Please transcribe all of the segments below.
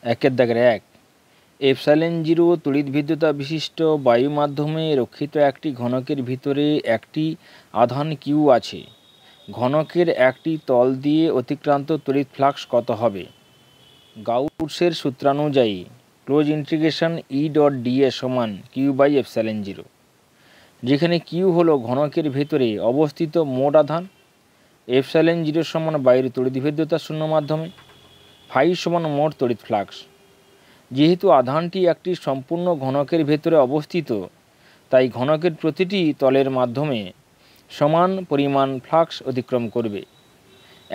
একের দাগের এক, এপসাইলন জিরো তড়িৎ বিদ্যুতা বিশিষ্ট বায়ু মাধ্যমে রক্ষিত একটি ঘনকের ভিতরে একটি আধান কিউ আছে। ঘনকের একটি তল দিয়ে অতিক্রান্ত তড়িৎ ফ্লাক্স কত হবে? গাউসের সূত্রানুযায়ী close integration E dot d A সমান কিউ বাই এপসাইলন জিরো, যেখানে কিউ হলো ঘনকের ভেতরে অবস্থিত মোট আধান, এপসাইলন জিরো সমান বায়ুর তড়িৎ বিদ্যুতা শূন্য মাধ্যমে, ফাই সমান মোট তড়িৎ ফ্লাক্স। যেহেতু আধানটি একটি সম্পূর্ণ ঘনকের ভেতরে অবস্থিত, তাই ঘনকের প্রতিটি তলের মাধ্যমে সমান পরিমাণ ফ্লাক্স অতিক্রম করবে।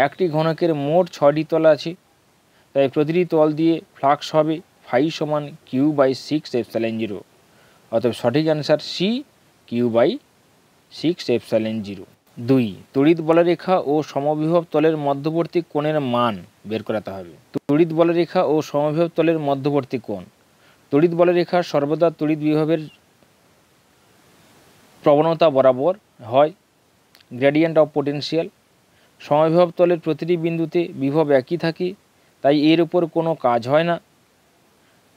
একটি ঘনকের মোট 6টি তল আছে, তাই প্রতিটি তল দিয়ে ফ্লাক্স হবে ফাই সমান কিউ বাই 6 এপসাইলন জিরো। অতএব সঠিক answer C, q by 6 epsilon zero. 2, তড়িৎ বলরেখা ও সমবিভব তলের মধ্যবর্তী কোণের মান বের করাতে হবে। তড়িৎ বলরেখা ও সমবিভব তলের মধ্যবর্তী কোণ। তড়িৎ বলরেখা সর্বদা তড়িৎ বিভবের প্রবণতা বরাবর হয়, গ্রেডিয়েন্ট অফ পোটেনশিয়াল। সমবিভব তলের প্রতিটি বিন্দুতে বিভব একই থাকে, তাই এর উপর কোনো কাজ হয় না।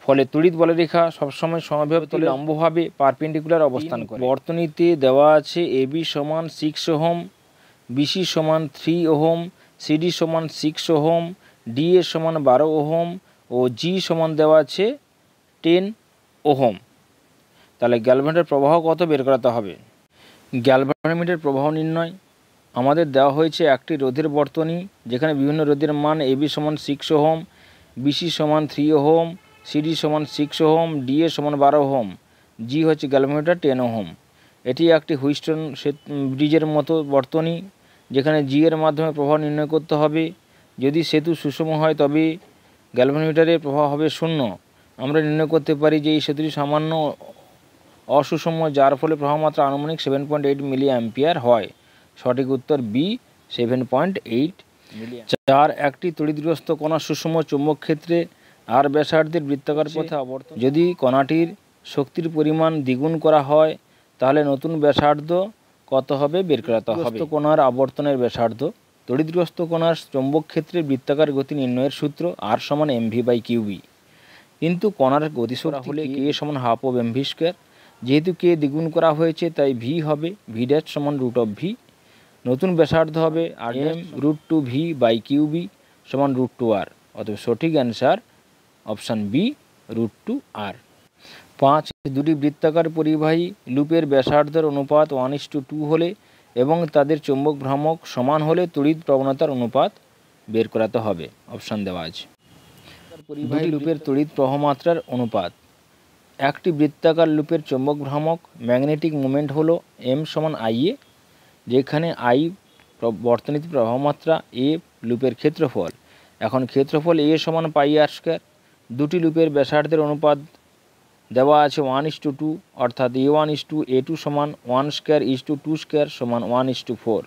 ফলে তড়িৎ বলরেখা সবসময় সমবিভব তলে লম্বভাবে পারপেন্ডিকুলার অবস্থান করে। বর্তনীতে দেওয়া আছে এবি সমান 6 ওহম, বিসি সমান 3 ওহম, সিডি সমান 6 ওহম, ডিএ সমান 12 ওহম ও জি সমান দেওয়া আছে 10 ওহম। তাহলে গ্যালভানোমিটারের প্রবাহ কত বের করাতে হবে? গ্যালভানোমিটারের প্রবাহ নির্ণয় আমাদের দেওয়া হয়েছে একটি রোধের বর্তনী, যেখানে বিভিন্ন রোধের মান এবি সমান 6 ওহম, বিসি সমান 3 ওহম, সিডি সমান 6 ওহম, ডিএ সমান 12 ওহম, জি হচ্ছে গ্যালভানোমিটার 10 ওহম। এটি একটি হুইস্টন ব্রিজের মতো বর্তনী, যেখানে জি এর মাধ্যমে প্রবাহ নির্ণয় করতে হবে। যদি সেতু সুষম হয় তবে গ্যালভানোমিটারের প্রবাহ হবে 0। আমরা নির্ণয় করতে পারি যে এই সেতুটি সামান্য অসুষম, যার ফলে প্রবাহমাত্রা আনুমানিক 7.8 মিলি অ্যাম্পিয়ার হয়। সঠিক উত্তর বি, 7.8 মিলি। 4, একটি তড়িৎগ্রস্ত কণা সুষম চৌম্বক ক্ষেত্রে আর ব্যাসার্ধের বৃত্তাকার পথে আবর্তন। যদি কণাটির শক্তির পরিমাণ দ্বিগুণ করা হয়, তাহলে নতুন ব্যাসার্ধ কত হবে বের করাতে হবে। কণার আবর্তনের ব্যাসার্ধ। তড়িৎগ্রস্ত কণার চৌম্বক ক্ষেত্রে বৃত্তাকার গতি নির্ণয়ের সূত্র আর সমান এমভি বাই কিউবি। কিন্তু কণার গতিশক্তি হলে কে সমান হাফ অফ এমভি স্কোয়ার। যেহেতু কে দ্বিগুণ করা হয়েছে, তাই ভি হবে ভি ড্যাশ সমান রুট অফ ভি। নতুন ব্যাসার্ধ হবে R M root two V by QB সমান রুট টু আর। অতএব সঠিক answer option B, root two R. 5, দুটি বৃত্তাকার পরিবাহী লুপের ব্যাসার্ধের অনুপাত 1:2 হলে এবং তাদের চৌম্বক ভ্রামক সমান হলে তড়িৎ প্রবণতার অনুপাত বের করাতে হবে। অপশান দেওয়া আছে। দুটি লুপের তড়িৎ প্রবাহমাত্রার অনুপাত। একটি বৃত্তাকার লুপের চৌম্বক ভ্রামক ম্যাগনেটিক মোমেন্ট হলো এম সমান আইএ, যেখানে আই বর্তনীতে প্রবাহমাত্রা, এ লুপের ক্ষেত্রফল। এখন ক্ষেত্রফল এ সমান পাই আর স্কোয়ার। দুটি লুপের ব্যাসার্ধের অনুপাত দেওয়া আছে 1:2, অর্থাৎ A1:A2 সমান 1 স্কোয়ার 2 স্কোয়ার সমান 1:4।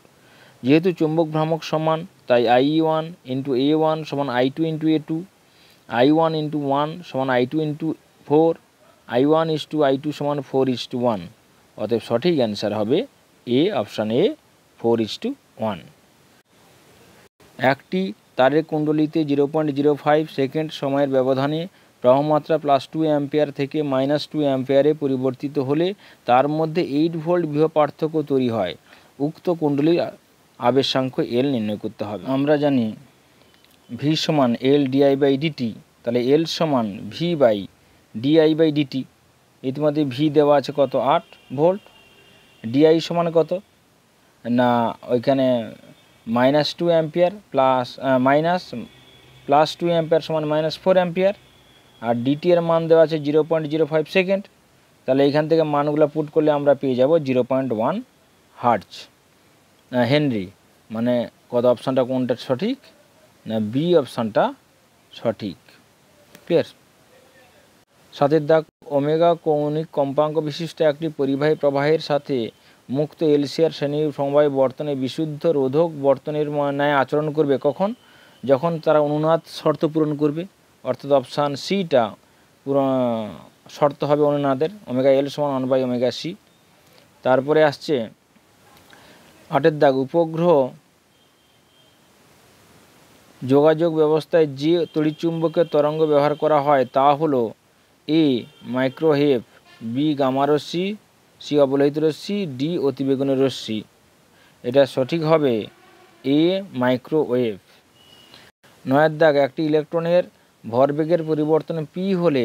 যেহেতু চৌম্বক ভ্রামক সমান, তাই I1 ইন্টু A1 সমান I2 into A2, I1 into 1 সমান I2 ইন্টু 4, I1:I2 সমান 4:1। অতএব সঠিক অ্যান্সার হবে এ, অপশান এ, 4:1। একটি তারের কুণ্ডলিতে 0.05 সেকেন্ড সময়ের ব্যবধানে প্রবাহমাত্রা +2 অ্যাম্পিয়ার থেকে -2 অ্যাম্পিয়ারে পরিবর্তিত হলে তার মধ্যে 8 ভোল্ট বিভব পার্থক্য তৈরি হয়। উক্ত কুণ্ডলীর আবেশাঙ্ক এল নির্ণয় করতে হবে। আমরা জানি ভি সমান এল ডিআই বাই ডিটি, তাহলে এল সমান V by di by dt. ইতিমধ্যে ভি দেওয়া আছে কত, 8 ভোল্ট। ডিআই সমান কত না, ওইখানে -2 অ্যাম্পিয়ার +2 অ্যাম্পিয়ার সমান -4 অ্যাম্পিয়ার। আর ডিটি এর মান দেওয়া আছে 0.05 সেকেন্ড। তাহলে এইখান থেকে মানগুলো পুট করলে আমরা পেয়ে যাব 0.1 হার্টজ হেনরি। মানে কত, অপশানটা কোনটা সঠিক না, বি অপশানটা সঠিক। ক্লিয়ার? 7 দাগ, ওমেগা কৌণিক কম্পাঙ্ক বিশিষ্ট একটি পরিবাহী প্রবাহের সাথে মুক্ত এলসিআর শ্রেণীর সমবায় বর্তনে বিশুদ্ধ রোধক বর্তনের ন্যায় আচরণ করবে কখন? যখন তারা অনুনাদ শর্ত পূরণ করবে। অর্থাৎ অপশান সিটা শর্ত হবে অনুনাদের, ওমেগা এল সমান 1/ωc। তারপরে আসছে 8 দাগ, উপগ্রহ যোগাযোগ ব্যবস্থায় যে তড়িৎচুম্বকের তরঙ্গ ব্যবহার করা হয় তা হলো এ মাইক্রোওয়েভ, বি গামারশ্মি, সি অবলোহিত রশ্মি, ডি অতিবেগুনি রশ্মি। এটা সঠিক হবে এ মাইক্রোওয়েভ। 9 দাগ, একটি ইলেকট্রনের ভরবেগের পরিবর্তন পি হলে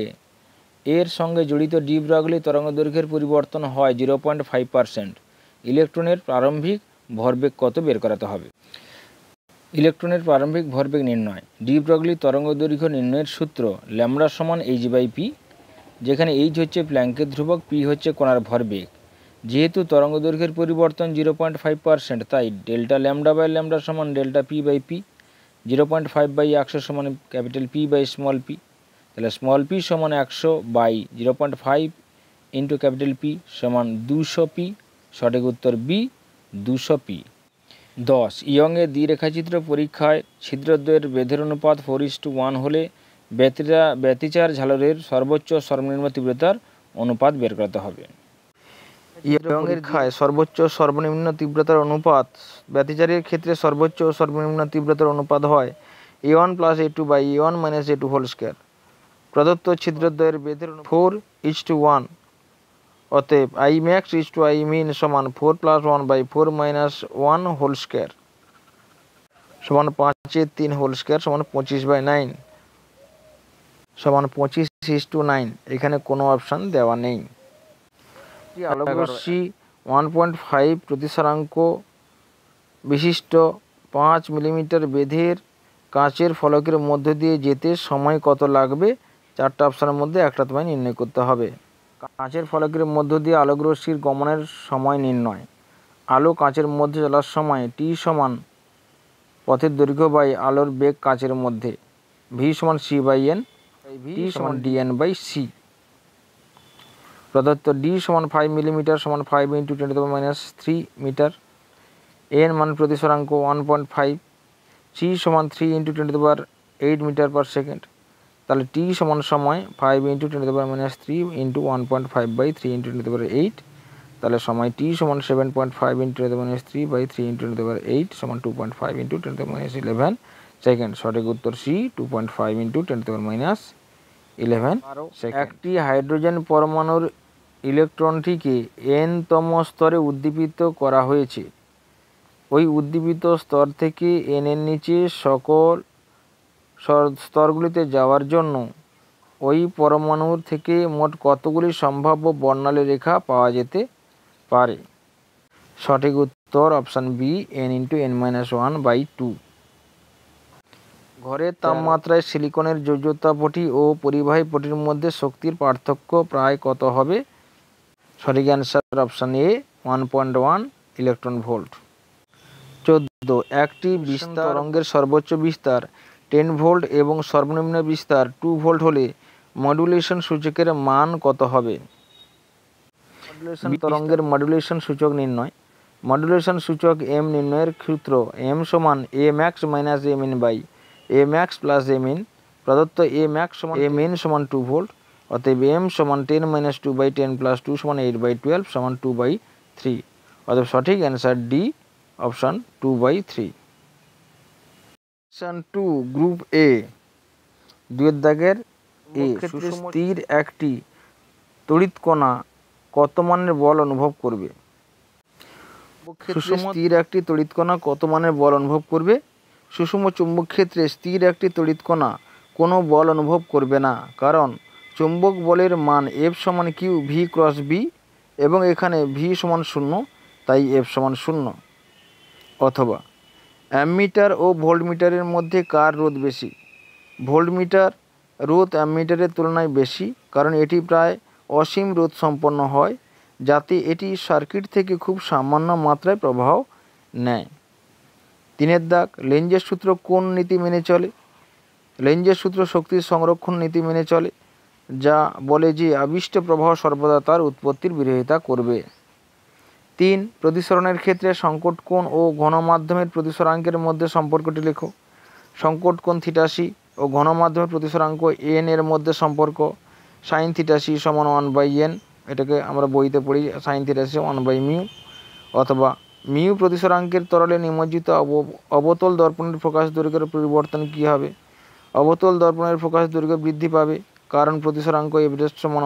এর সঙ্গে জড়িত ডি ব্রগলি তরঙ্গদৈর্ঘ্যের পরিবর্তন হয় 0.5%। ইলেকট্রনের প্রারম্ভিক ভরবেগ কত বের করাতে হবে? ইলেকট্রনের প্রারম্ভিক ভরবেগ নির্ণয়। ডি ব্রগলি তরঙ্গদৈর্ঘ্য নির্ণয়ের সূত্র ল্যামডা সমান h/p, যেখানে h হচ্ছে প্ল্যাঙ্কের ধ্রুবক, p হচ্ছে কণার ভরবেগ। যেহেতু তরঙ্গদৈর্ঘ্যের পরিবর্তন 0.5%, তাই ডেল্টা ল্যামডা বাই ল্যামডা সমান ডেল্টা p/p। 0.5/100 সমান ক্যাপিটাল P/p। তাহলে স্মল p সমান 100/0.5 ইন্টু ক্যাপিটাল P সমান 200p। সঠিক উত্তর বি, 200p। 10 ইয়ংয়ের দ্বিরেখাচিত্র পরীক্ষায় ছিদ্রদ্বয়ের বেধের অনুপাত 4:1 হলে ব্যতিচার ঝালরের সর্বোচ্চ সর্বনিম্ন তীব্রতার অনুপাত বের করতে হবে। ইয়ংয়ের পরীক্ষায় সর্বোচ্চ সর্বনিম্ন তীব্রতার অনুপাত ব্যতিচারের ক্ষেত্রে সর্বোচ্চ ও সর্বনিম্ন তীব্রতার অনুপাত হয় A1 + A2/A1 - A2 whole square. প্রদত্ত ছিদ্রদ্বয়ের বেধের 4:1, অতএব Imax Imin সমান 4 + 1/4 - 1 হোল স্কয়ার সমান 5/3 হোল স্কয়ার সমান 25/9 সমান 25:9। এখানে কোনো অপশান দেওয়া নেই। আলোকরশ্মি 1.5 প্রতিসরাঙ্ক বিশিষ্ট 5 মিলিমিটার বেধের কাঁচের ফলকের মধ্য দিয়ে যেতে সময় কত লাগবে? 4টা অপশানের মধ্যে একটা তোমায় নির্ণয় করতে হবে। কাঁচের ফলকের মধ্য দিয়ে আলোকরশ্মির গমনের সময় নির্ণয়। আলো কাঁচের মধ্যে চলার সময় t সমান পথের দৈর্ঘ্য বাই আলোর বেগ কাঁচের মধ্যে, v সমান c/n, t সমান dn/c। প্রদত্ত d সমান 5 মিলিমিটার সমান 5 × 10⁻³ মিটার, n মান প্রতিসরাঙ্ক 1.5, c সমান 3 × 10⁸ মিটার পার সেকেন্ড। তাহলে t সমান সময় 5 × 10⁻³ × 1.5/3 × 10⁸। তাহলে সময় t সমান 7.5 × 10⁻³ / 3 × 10⁸ সমান 2.5 × 10⁻11 সেকেন্ড। সঠিক উত্তর সি, 2.5 × 10⁻11 সেকেন্ড। একটি হাইড্রোজেন পরমাণুর ইলেকট্রনটিকে n-তম স্তরে উদ্দীপিত করা হয়েছে। ওই উদ্দীপিত স্তর থেকে n এর নিচে সকল স্তরগুলিতে যাওয়ার জন্য ওই পরমাণুর থেকে মোট কতগুলি সম্ভাব্য বর্ণালী রেখা পাওয়া যেতে পারে? সঠিক উত্তর অপশান বি, n × n-1/2। ঘরের তাপমাত্রায় সিলিকনের যোজ্যতা পটি ও পরিবাহী পটির মধ্যে শক্তির পার্থক্য প্রায় কত হবে? সঠিক answer option A, 1.1 electron volt. 14 একটি বিস্তার তরঙ্গের সর্বোচ্চ বিস্তার 10 ভোল্ট এবং সর্বনিম্ন বিস্তার 2 ভোল্ট হলে মডুলেশন সূচকের মান কত হবে? মডুলেশন তরঙ্গের মডুলেশন সূচক নির্ণয়। মডুলেশন সূচক m নির্ণয়ের সূত্র m সমান Amax - Amin/Amax + Amin। প্রদত্ত Amax সমান Amin সমান 2 ভোল্ট, অতএব m সমান 10 - 2/10 + 2 সমান 8/12 সমান 2/3। অতএব সঠিক answer D option 2/3। Option 2 group এ, 2 দাগের এ, স্থির একটি তড়িৎ কণা কত মানের বল অনুভব করবে? স্থির একটি তড়িৎ কণা কত মানের বল অনুভব করবে? সুষম চুম্বক ক্ষেত্রে স্থির একটি তড়িৎ কণা কোনো বল অনুভব করবে না, কারণ চুম্বক বলের মান F সমান Q V × B এবং এখানে V সমান 0, তাই F সমান 0। অথবা অ্যামমিটার ও ভোল্টমিটারের মধ্যে কার রোধ বেশি? ভোল্টমিটার রোধ অ্যামমিটারের তুলনায় বেশি, কারণ এটি প্রায় অসীম রোধ সম্পন্ন হয়, যাতে এটি সার্কিট থেকে খুব সামান্য মাত্রায় প্রবাহ নেয়। 3 দাগ, লেঞ্জের সূত্র কোন নীতি মেনে চলে? লেঞ্জের সূত্র শক্তির সংরক্ষণ নীতি মেনে চলে, যা বলে যে আবিষ্ট প্রবাহ সর্বদা তার উৎপত্তির বিরোধিতা করবে। 3 প্রতিসরণের ক্ষেত্রে সংকট কোণ ও ঘনমাধ্যমের প্রতিসরাঙ্কের মধ্যে সম্পর্কটি লেখো। সংকট কোণ θc ও ঘনমাধ্যমের প্রতিসরাঙ্ক n এর মধ্যে সম্পর্ক sin θc সমান 1/n। এটাকে আমরা বইতে পড়ি sin θc 1/μ। অথবা মিউ প্রতিসরাঙ্কের তরলে নিমজ্জিত অবতল দর্পণের ফোকাস দৈর্ঘ্যের পরিবর্তন কী হবে? অবতল দর্পণের ফোকাস দৈর্ঘ্য বৃদ্ধি পাবে, কারণ প্রতিসরাঙ্ক এফ ড্যাশ সমান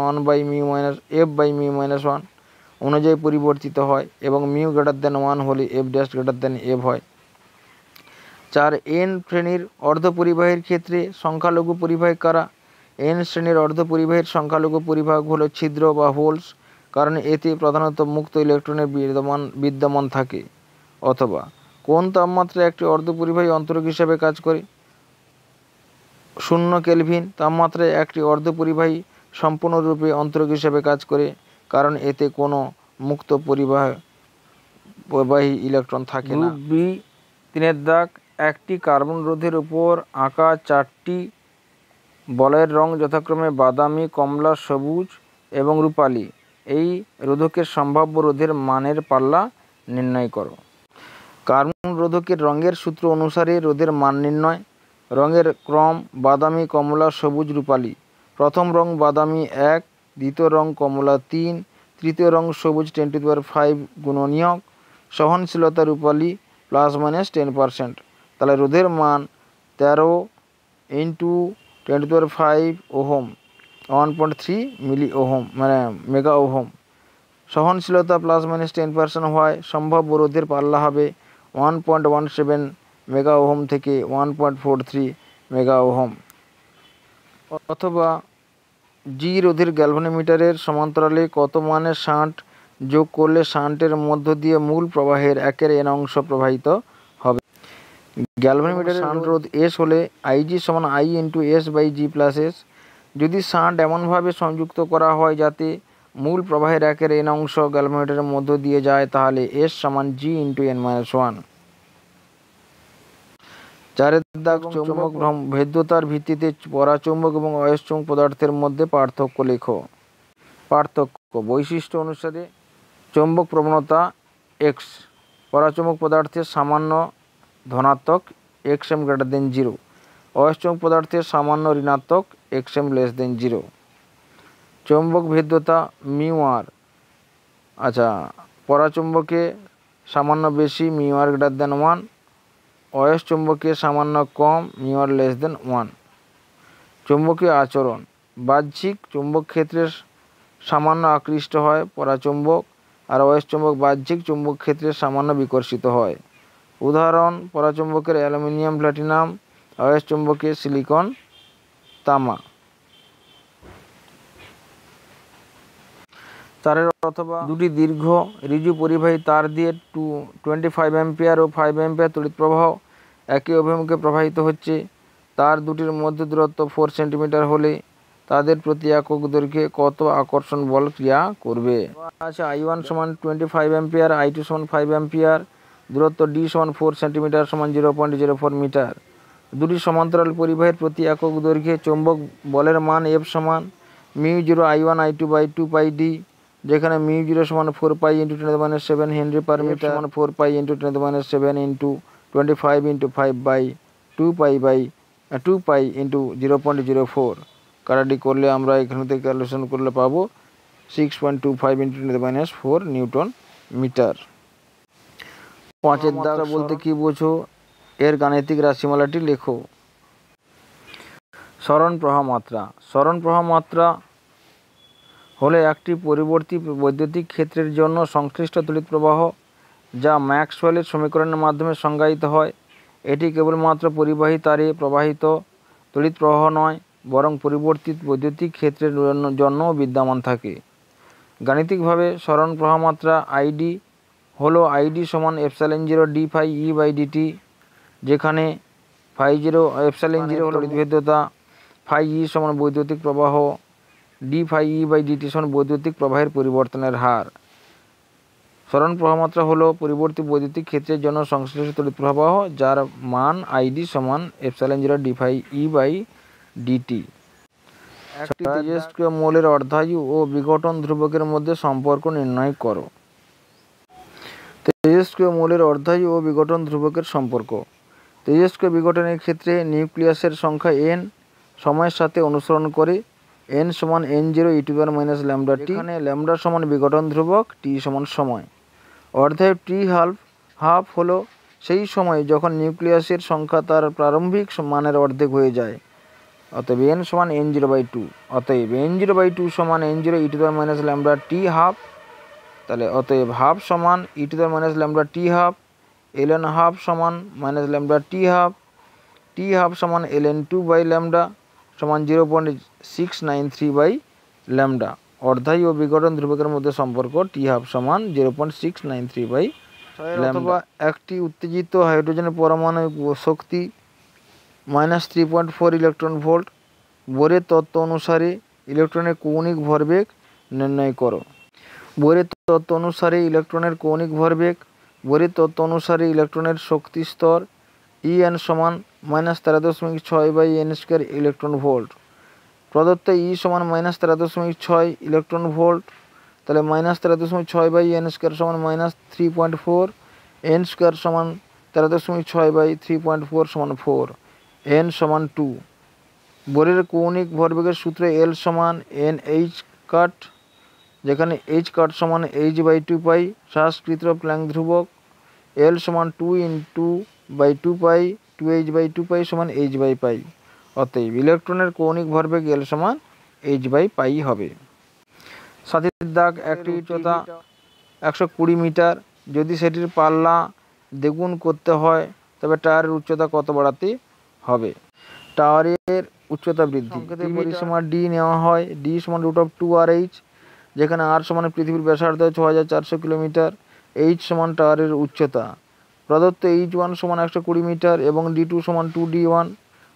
f/μ-1 অনুযায়ী পরিবর্তিত হয় এবং মিউ গ্রেটার দেন 1 হলে F dash greater than F হয়। 4. এন শ্রেণীর অর্ধপরিবাহীর ক্ষেত্রে সংখ্যালঘু পরিবাহী কারা? এন শ্রেণীর অর্ধপরিবাহীর সংখ্যালঘু পরিবাহক হল ছিদ্র বা হোলস, কারণ এতে প্রধানত মুক্ত ইলেকট্রনের বিদ্যমান থাকে। অথবা কোন তাপমাত্রায় একটি অর্ধপরিবাহী অন্তরক হিসাবে কাজ করে? 0 কেলভিন তাপমাত্রায় একটি অর্ধপরিবাহী সম্পূর্ণরূপে অন্তরক হিসাবে কাজ করে, কারণ এতে কোনো মুক্ত পরিবাহী ইলেকট্রন থাকে না। গ্রুপ বি 3 দাগ, একটি কার্বন রোধের উপর আঁকা 4টি বলয়ের রং যথাক্রমে বাদামি, কমলা, সবুজ এবং রূপালী। এই রোধকের সম্ভাব্য রোধের মানের পাল্লা নির্ণয় করো। কার্বন রোধকের রঙের সূত্র অনুসারে রোধের মান নির্ণয়। রঙের ক্রম: বাদামি, কমলা, সবুজ, রূপালী। প্রথম রং বাদামি 1, দ্বিতীয় রং কমলা 3, তৃতীয় রং সবুজ 10⁵ গুণনীয়ক। সহনশীলতা রূপালী ±10%। তাহলে রোধের মান 13 × 10⁵ ওহম, 1.3 মিলি ওহম মেগা ওহম। সহনশীলতা ±10% হয়, সম্ভাব্য রোধের পাল্লা হবে 1.17 মেগা ওহম থেকে 1.43 মেগা ওহম। অথবা জি রোধের গ্যালভানোমিটারের সমান্তরালে কত মানের শান্ট যোগ করলে শান্টের মধ্য দিয়ে মূল প্রবাহের 1/n অংশ প্রবাহিত হবে। গ্যালভানোমিটারের শান্ট রোধ এস হলে IG সমান I × S/G+S। যদি শান্ট এমনভাবে সংযুক্ত করা হয় যাতে মূল প্রবাহের 1/n অংশ গ্যালভানোমিটারের মধ্য দিয়ে যায়, তাহলে S সমান G × n-1। 4 দাগ, চৌম্বক ভেদ্যতার ভিত্তিতে পরাচৌম্বক এবং অয়স্কচুম্বক পদার্থের মধ্যে পার্থক্য লেখো। পার্থক্য: বৈশিষ্ট্য অনুসারে চৌম্বক প্রবণতা X পরাচৌম্বক পদার্থের সামান্য ধনাত্মক Xm > 0, অয়স্কচুম্বক পদার্থের সামান্য ঋণাত্মক Xm < 0। চৌম্বক ভেদ্যতা μr, পরাচৌম্বকে সামান্য বেশি μr > 1, অয়স্কচুম্বকে সামান্য কম μr < 1। চৌম্বকীয় আচরণ: বাহ্যিক চৌম্বক ক্ষেত্রে সামান্য আকৃষ্ট হয় পরাচৌম্বক, আর অয়স্কচুম্বক বাহ্যিক চৌম্বক ক্ষেত্রে সামান্য বিকর্ষিত হয়। উদাহরণ: পরাচৌম্বকের অ্যালুমিনিয়াম, প্লাটিনাম, অয়স্কচুম্বকে সিলিকন, তামা। 4 অথবা দুটি দীর্ঘ ঋজু পরিবাহী তার দিয়ে 25 অ্যাম্পিয়ার ও 5 অ্যাম্পিয়ার তড়িৎ প্রবাহ একই অভিমুখে প্রবাহিত হচ্ছে। তার দুটির মধ্যে দূরত্ব 4 সেন্টিমিটার হলে তাদের প্রতি একক দৈর্ঘ্যে কত আকর্ষণ বল ক্রিয়া করবে? I1 সমান 25 অ্যাম্পিয়ার, I2 সমান 5 অ্যাম্পিয়ার, দূরত্ব D সমান 4 সেন্টিমিটার সমান 0.04 মিটার। দুটি সমান্তরাল পরিবাহীর প্রতি একক দৈর্ঘ্যে চৌম্বক বলের মান F সমান μ0 I1I2/2πd, যেখানে μ0 সমান 4π × 10⁻⁷ হেনরি পার মিটার সমান 4π × 10⁻⁷ × 25 × 5/2π × 0.04। কাটাটি করলে আমরা এখান থেকে ক্যালকুলেশন করলে পাবো 6.25 × 10⁻⁴ নিউটন মিটার। 5 দাগ বলতে কি বোঝো? এর গাণিতিক রাশিমালাটি লেখো। সরণ প্রবাহ মাত্রা: সরণ প্রবাহ মাত্রা হলো একটি পরিবর্তী বৈদ্যুতিক ক্ষেত্রের জন্য সংশ্লিষ্ট তড়িৎ প্রবাহ, যা ম্যাক্সওয়েলের সমীকরণের মাধ্যমে সংজ্ঞায়িত হয়। এটি কেবলমাত্র পরিবাহী তারে প্রবাহিত তড়িৎ প্রবাহ নয়, বরং পরিবর্তিত বৈদ্যুতিক ক্ষেত্রের জন্যও বিদ্যমান থাকে। গাণিতিকভাবে সরণ প্রবাহ মাত্রা ID হলো ID সমান ε0 dφE/dt, যেখানে ε0 হলো তড়িৎ ভেদ্যতা, φE সমান বৈদ্যুতিক প্রবাহ, dφE/dt সমান বৈদ্যুতিক প্রবাহের পরিবর্তনের হার। সরণ প্রবাহ মাত্রা হলো পরিবর্তী বৈদ্যুতিক ক্ষেত্রের জন্য সংশ্লিষ্ট তড়িৎ প্রবাহ, যার মান ID সমান ε0 dφE/dt। একটি তেজস্ক্রিয় মৌলের অর্ধায়ু ও বিঘটন ধ্রুবকের মধ্যে সম্পর্ক নির্ণয় করো। তেজস্ক্রিয় মৌলের অর্ধায়ু ও বিঘটন ধ্রুবকের সম্পর্ক: তেজস্ক্রিয় বিঘটনের ক্ষেত্রে নিউক্লিয়াসের সংখ্যা n সময়ের সাথে অনুসরণ করে। n সমান n0 e⁻ λt, এখানে λ সমান বিঘটন ধ্রুবক, t সমান সময়। অর্ধায়ু t হাল্ফ হাফ হলো সেই সময় যখন নিউক্লিয়াসের সংখ্যা তার প্রারম্ভিক মানের অর্ধেক হয়ে যায়। অতএব n সমান n0/2। অতএব n0/2 সমান n0 e⁻λt হাফ। তাহলে অতএব হাফ সমান e⁻λt হাফ। ln হাফ সমান -λt হাফ। t হাফ সমান ln2/λ সমান 0.693/λ। অর্ধায়ী ও বিঘটন ধ্রুবকের মধ্যে সম্পর্ক t হাফ সমান 0.693/λ। অথবা একটি উত্তেজিত হাইড্রোজেনের পারমাণবিক শক্তি -3.4 ইলেকট্রন ভোল্ট। বোরের তত্ত্ব অনুসারে ইলেকট্রনের কৌণিক ভরবেগ নির্ণয় করো। বোরের তত্ত্ব অনুসারে ইলেকট্রনের কৌণিক ভরবেগ। বোরের তত্ত্ব অনুসারে ইলেকট্রনের শক্তি স্তর En সমান -13.6/n² ইলেকট্রন ভোল্ট। প্রদত্ত E সমান -13.6 ইলেকট্রন ভোল্ট। তাহলে -13.6/n² সমান -3.4। n² সমান 13.6/3.4 সমান 4। n সমান 2। বোরের কৌণিক ভরবেগের সূত্র L সমান NH কাট, যেখানে H কাট সমান h/2 পাই হ্রাসকৃত প্ল্যাঙ্ক ধ্রুবক। L সমান 2 পাই 2h/2 পাই সমান h/পাই। অতএব ইলেকট্রনের কৌণিক ভরবেগ L সমান h/পাই হবে। সাথীর দাগ, একটি উচ্চতা 120 মিটার। যদি সেটির পাল্লা দ্বিগুণ করতে হয় তবে টাওয়ারের উচ্চতা কত বাড়াতে হবে? টাওয়ারের উচ্চতা বৃদ্ধি পরিসীমা d নেওয়া হয়। d সমান √2rh, যেখানে r সমান পৃথিবীর ব্যাসার্ধ 6400 কিলোমিটার। h সমান টাওয়ারের উচ্চতা। প্রদত্ত h1 সমান 120 মিটার এবং d2 সমান 2d1।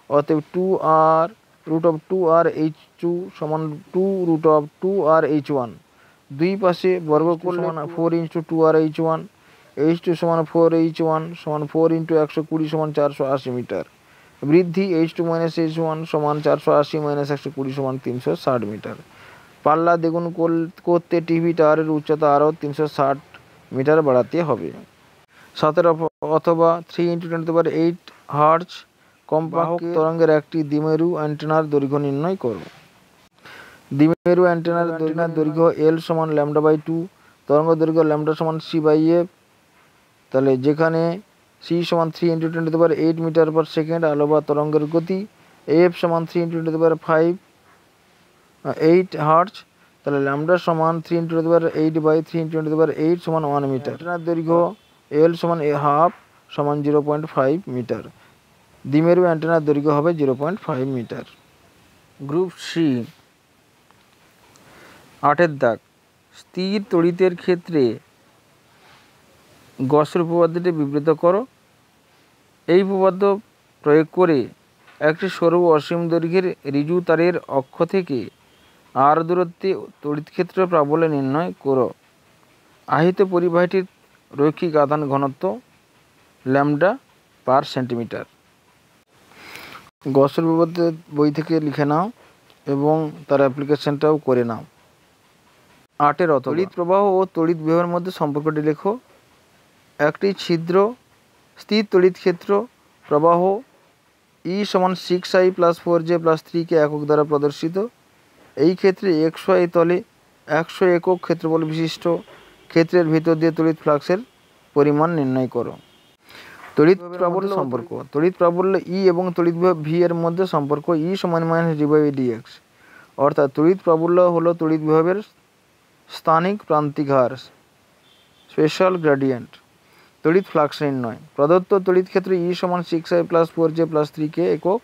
অতএব 2r√2rh2 সমান 2√2rh1। দুই পাশে বর্গ করলে 4 × 2rh1। h2 সমান 4h1 সমান 4 × 120 সমান 480 মিটার। বৃদ্ধি h2 - h1 সমান 480 - 120 সমান 360 মিটার। পাল্লা দ্বিগুণ করতে টিভি টাওয়ারের উচ্চতা আরও 360 মিটার বাড়াতে হবে। 17 অথবা 3 × 10⁸ হার্জ কম্পাঙ্ক তরঙ্গের একটি দ্বিমেরু অ্যান্টেনার দৈর্ঘ্য নির্ণয় করো। দ্বিমেরু অ্যান্টেনার দৈর্ঘ্য L সমান λ/2, তরঙ্গ দৈর্ঘ্য λ সমান c/f। তাহলে যেখানে c সমান 3 × 10⁸ মিটার পার সেকেন্ড আলো বা তরঙ্গের গতি, f সমান 3 × 10⁵ 8 হার্জ। তাহলে λ সমান 3 × 10⁸/3 × 10⁸ সমান 1 মিটার। অ্যান্টেনার দৈর্ঘ্য L সমান হাফ সমান 0.5 মিটার। দ্বিমেরু অ্যান্টেনার দৈর্ঘ্য হবে 0.5 মিটার। গ্রুপ সি 8-এর দাগ, স্থির তড়িতের ক্ষেত্রে গসের উপপাদ্যটি বিবৃত করো। এই উপপাদ্য প্রয়োগ করে একটি সরু অসীম দৈর্ঘ্যের ঋজু তারের অক্ষ থেকে r দূরত্বে তড়িৎক্ষেত্র প্রাবল্য নির্ণয় করো। আহিত পরিবাহীটির রৈখিক আধান ঘনত্ব λ/সেন্টিমিটার। গসের উপপাদ্য বই থেকে লিখে নাও এবং তার অ্যাপ্লিকেশনটাও করে নাও। 8-এর তড়িৎ প্রবাহ ও তড়িৎ বিভবের মধ্যে সম্পর্কটি লেখো। একটি ছিদ্র স্থির তড়িৎ ক্ষেত্র প্রবাহ E সমান 6I + 4J + 3K একক দ্বারা প্রদর্শিত। এই ক্ষেত্রে xy তলে 100 একক ক্ষেত্রফল বিশিষ্ট ক্ষেত্রের ভিতর দিয়ে তড়িৎ ফ্লাক্সের পরিমাণ নির্ণয় করো। তড়িৎ প্রাবল্য সম্পর্ক। তড়িৎ প্রাবল্য E এবং তড়িৎ বিভব V এর মধ্যে সম্পর্ক E সমান -d/dx। অর্থাৎ তড়িৎ প্রাবল্য হলো তড়িৎ বিভবের স্থানিক প্রান্তিক হার, স্পেশাল গ্রেডিয়েন্ট। তড়িৎ ফ্লাক্স নির্ণয়। প্রদত্ত তড়িৎ ক্ষেত্র E সমান 6I + 4J + 3K একক।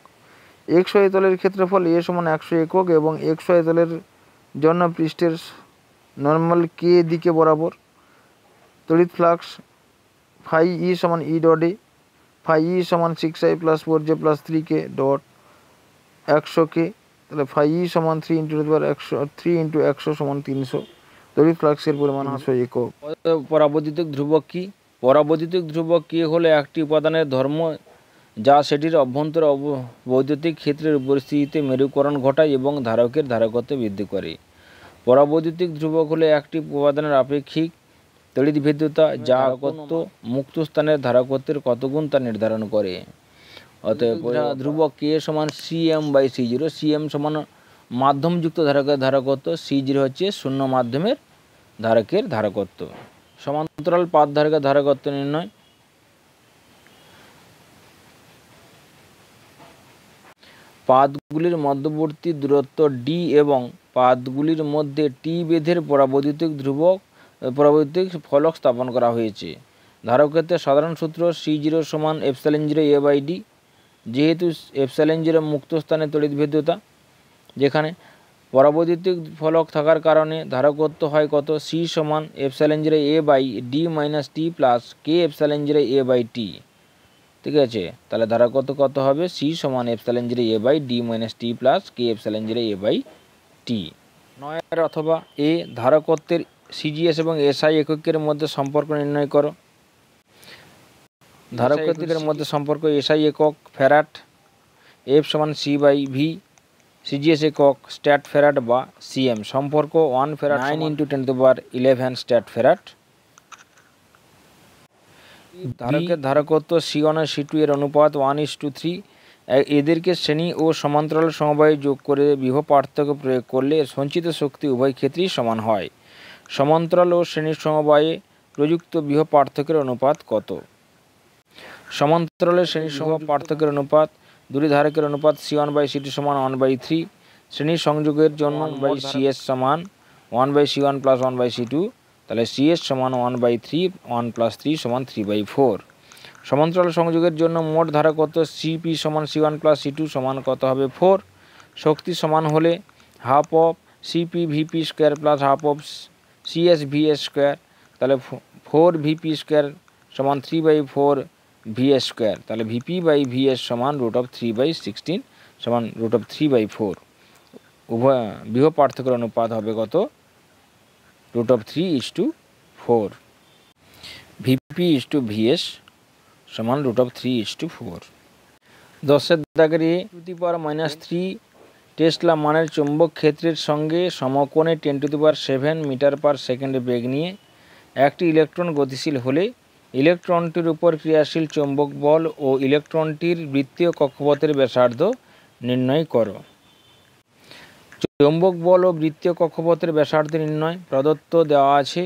xy তলের ক্ষেত্রফল A সমান 100 একক এবং xy তলের জন্য পৃষ্ঠের নর্মাল k দিকে বরাবর। তড়িৎ ফ্লাক্স ফাই E সমান E.A। ফাই E সমান 6I + 4J + 3K dot 100K। তাহলে ফাই E সমান 3 × 100 সমান 300। তড়িৎ ফ্লাক্সের পরিমাণ 100 একক। পরাবৈদ্যুতিক ধ্রুবক কি? পরাবৈদ্যুতিক ধ্রুবক কি হলো একটি উপাদানের ধর্ম যা সেটির অভ্যন্তর বৈদ্যুতিক ক্ষেত্রের উপস্থিতিতে মেরুকরণ ঘটায় এবং ধারকের ধারকত্ব বৃদ্ধি করে। পরাবৈদ্যুতিক ধ্রুবক হলো একটি উপাদানের আপেক্ষিক তড়িৎভেদ্যতা যা ধারকত্ব মুক্ত স্থানের ধারকত্বের কত গুণ তা নির্ধারণ করে। অতএব ধ্রুবক K সমান Cm/C0। Cm সমান মাধ্যমযুক্ত ধারকের ধারকত্ব, C0 হচ্ছে শূন্য মাধ্যমের ধারকের ধারকত্ব। সমান্তরাল পাত ধারকের ধারকত্ব নির্ণয়। পাতগুলির মধ্যবর্তী দূরত্ব ডি এবং পাতগুলির মধ্যে টি বেধের পরাবৈদ্যুতিক পরাবৈদ্যুতিক ফলক স্থাপন করা হয়েছে। ধারকক্ষেত্রের সাধারণ সূত্র C0 সমান এপসাইলন 0 a বাই ডি। যেহেতু এপসাইলন 0 মুক্ত স্থানে তড়িৎভেদ্যতা, যেখানে পরাবৈদ্যুতিক ফলক থাকার কারণে ধারকত্ব হয় কত, C সমান epsilon 0 a by D minus T plus K epsilon 0 a by T. ঠিক আছে, তাহলে ধারকত্ব কত হবে, C সমান epsilon 0 a by D minus T plus K epsilon 0 a by T. 9 অথবা এ, ধারকত্বের সিজিএস এবং এসআই এককের মধ্যে সম্পর্ক নির্ণয় করো। ধারকত্বের মধ্যে সম্পর্ক এসআই একক ফ্যারাড, এফ সমান সি বাই ভি, সিজিএস একক স্ট্যাট ফ্যারাড বা সিএম, সম্পর্ক 1 ফ্যারাড 9 × 10⁻11 স্ট্যাট ফ্যারাড। ধারকের ধারকত্ব C1 আর C2 এর অনুপাত 1:3। এদেরকে শ্রেণী ও সমান্তরাল সমবায়ে যোগ করে বিভব পার্থক্য প্রয়োগ করলে সঞ্চিত শক্তি উভয় ক্ষেত্রেই সমান হয়। সমান্তরাল ও শ্রেণী সমবায়ে প্রযুক্ত বিভব পার্থক্যের অনুপাত কত? সমান্তরালের শ্রেণী সমবায় পার্থক্যের অনুপাত, দুটি ধারকের অনুপাত C1/C2 সমান 1/3। শ্রেণী সংযোগের জন্য CS সমান 1/C1 প্লাস 1/C2, তাহলে CS সমান 1/3, 1 + 3 সমান 3/4। সমান্তরাল সংযোগের জন্য মোট ধারকত্ব CP সমান C1 প্লাস C2 সমান কত হবে, 4। শক্তি সমান হলে half of CP VP square plus half of CS VS square, তাহলে 4 VP স্কোয়ার সমান 3/4 VS স্কোয়ার, তাহলে VP/VS সমান √3/16 সমান √3/4। উভয় বিভব পার্থক্যের অনুপাত হবে কত, √3:4। VP/VS সমান √3:4। 10 দাগের এ, 10⁻³ টেসলা মানের চৌম্বক ক্ষেত্রের সঙ্গে সমকোণে 10⁷ মিটার/সেকেন্ড বেগ নিয়ে একটি ইলেকট্রন গতিশীল হলে ইলেকট্রনটির উপর ক্রিয়াশীল চৌম্বক বল ও ইলেকট্রনটির বৃত্তীয় কক্ষপথের ব্যাসার্ধ নির্ণয় করো। চৌম্বক বল ও বৃত্তীয় কক্ষপথের ব্যাসার্ধ নির্ণয় প্রদত্ত দেওয়া আছে।